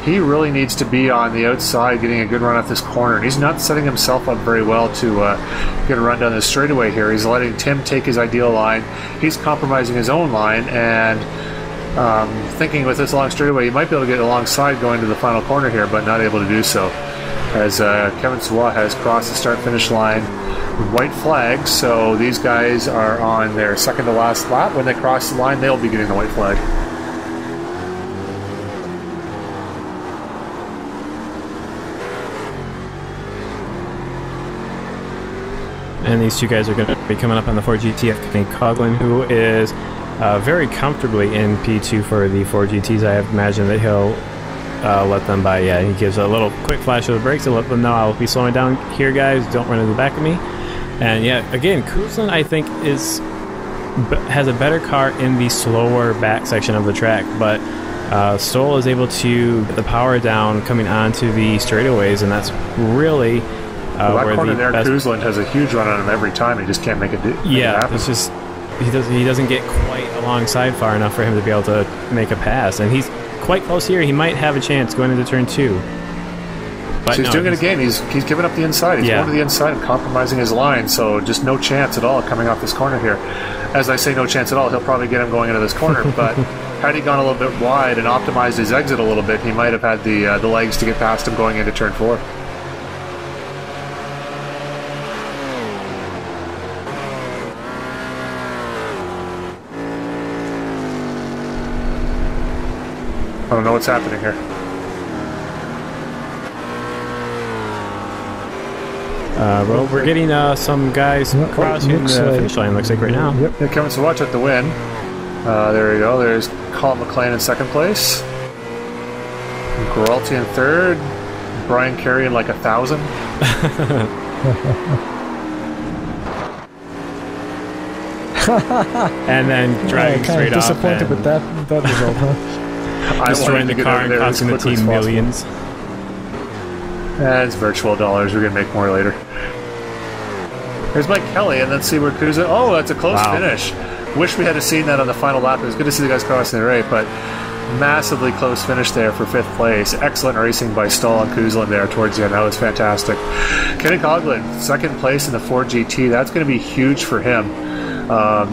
He really needs to be on the outside getting a good run off this corner. And he's not setting himself up very well to get a run down this straightaway here. He's letting Tim take his ideal line. He's compromising his own line and thinking with this long straightaway he might be able to get alongside going to the final corner here, but not able to do so. as Kevin Sawat has crossed the start-finish line. White flag, so these guys are on their second to last lap. When they cross the line, they'll be getting the white flag. And these two guys are going to be coming up on the Ford GT. Kenny Coughlin, who is very comfortably in P2 for the Ford GTs. I imagine that he'll let them by. Yeah, he gives a little quick flash of the brakes to let them know I'll be slowing down here, guys. Don't run into the back of me. And yeah, again, Coughlin, I think, has a better car in the slower back section of the track, but Stoll is able to get the power down coming onto the straightaways, and that's really that corner there. Coughlin has a huge run on him every time. He just can't make it. Yeah, it's just he doesn't get quite alongside far enough for him to be able to make a pass, and he's quite close here. He might have a chance going into turn 2. But so he's doing it again. He's giving up the inside. He's going to the inside and compromising his line. So just no chance at all coming off this corner here. As I say, no chance at all. He'll probably get him going into this corner. But had he gone a little bit wide and optimized his exit a little bit, he might have had the legs to get past him going into turn 4. I don't know what's happening here. Well, we're getting some guys crossing the finish line, looks like right now. Yep. Yeah, Kevin Sawat at the win. There we go. There's Colin McLean in second place. Giralty in third. Brian Carey in like 1,000. And then driving straight off. Disappointed with that result, huh? Destroying the car and costing the team millions. It's virtual dollars. We're going to make more later. Here's Mike Kelly, and let's see where Kuza... Oh, that's a close finish. Wish we had seen that on the final lap. It was good to see the guys crossing the right, but massively close finish there for 5th place. Excellent racing by Stoll and Coughlin there towards the end. That was fantastic. Kenny Coughlin, 2nd place in the Ford GT. That's going to be huge for him.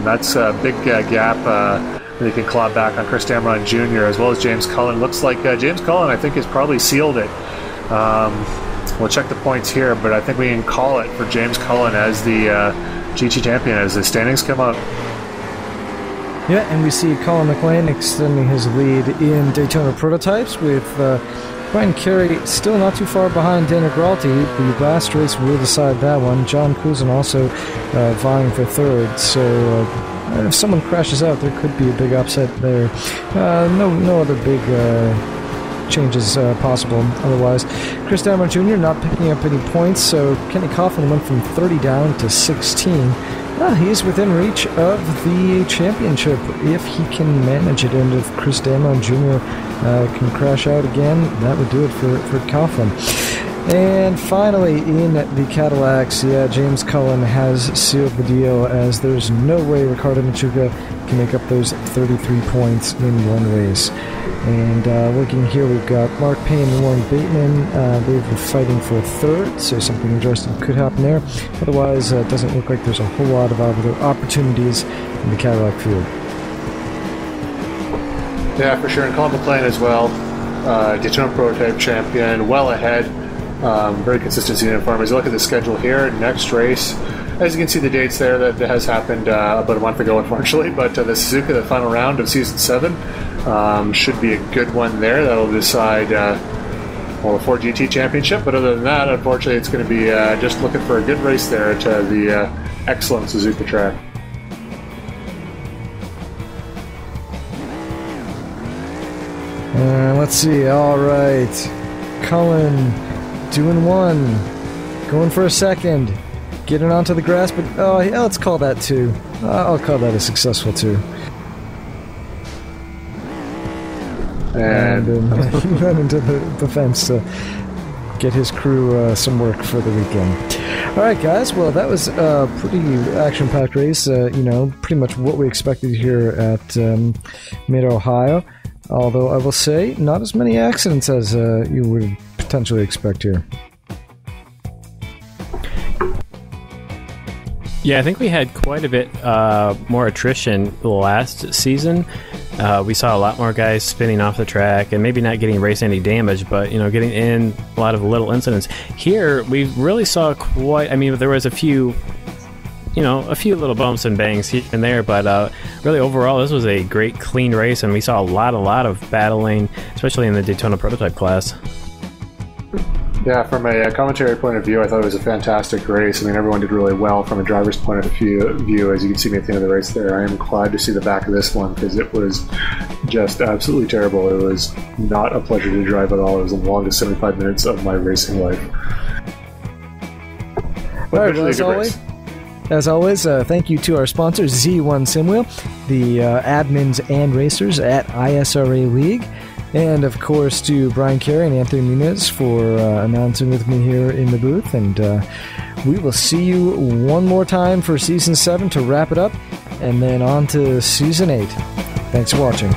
That's a big gap that he can claw back on Chris Damron Jr. as well as James Cullen. Looks like James Cullen, I think, has probably sealed it. We'll check the points here, but I think we can call it for James Cullen as the GT champion as the standings come up. Yeah, and we see Colin McLean extending his lead in Daytona Prototypes with Brian Carey still not too far behind Dana Giralty. The last race will decide that one. John Couzin also vying for 3rd, so if someone crashes out, there could be a big upset there. No other big changes possible otherwise. Chris Damron Jr. not picking up any points, so Kenny Coughlin went from 30 down to 16. He's within reach of the championship if he can manage it, and if Chris Damron Jr. Can crash out again, that would do it for Coughlin. And finally, in the Cadillacs, James Cullen has sealed the deal, as there's no way Ricardo Machuca can make up those 33 points in one race. And looking here, we've got Mark Payne and Warren Bateman. They were fighting for 3rd, so something interesting could happen there. Otherwise, it doesn't look like there's a whole lot of other opportunities in the Cadillac field. Yeah, for sure. And Colin McLean as well. Daytona Prototype champion, well ahead. Very consistent season for him. As you look at the schedule here, next race, as you can see the dates there, that has happened about a month ago, unfortunately, but the Suzuka, the final round of Season 7, should be a good one there. That'll decide the Ford GT Championship, but other than that, unfortunately, it's going to be just looking for a good race there at the excellent Suzuka track. Let's see, alright. Cullen doing 1, going for a 2nd, getting onto the grass, but let's call that 2. I'll call that a successful 2. And run into the fence to get his crew some work for the weekend. Alright guys, well that was a pretty action-packed race, pretty much what we expected here at Mid-Ohio. Although I will say, not as many accidents as you would potentially expect here. Yeah, I think we had quite a bit more attrition last season. We saw a lot more guys spinning off the track and maybe not getting race any damage, but getting in a lot of little incidents. Here, we really saw there was a few little bumps and bangs here and there, but really overall, this was a great, clean race, and we saw a lot of battling, especially in the Daytona prototype class. Yeah, from a commentary point of view, I thought it was a fantastic race. I mean, everyone did really well from a driver's point of view, as you can see me at the end of the race there. I am glad to see the back of this one because it was just absolutely terrible. It was not a pleasure to drive at all. It was the longest 75 minutes of my racing life. All right, as always, thank you to our sponsor, Z1 Simwheel, the admins and racers at ISRA League, and of course to Brian Carey and Anthony Muniz for announcing with me here in the booth. And we will see you one more time for Season 7 to wrap it up, and then on to Season 8. Thanks for watching.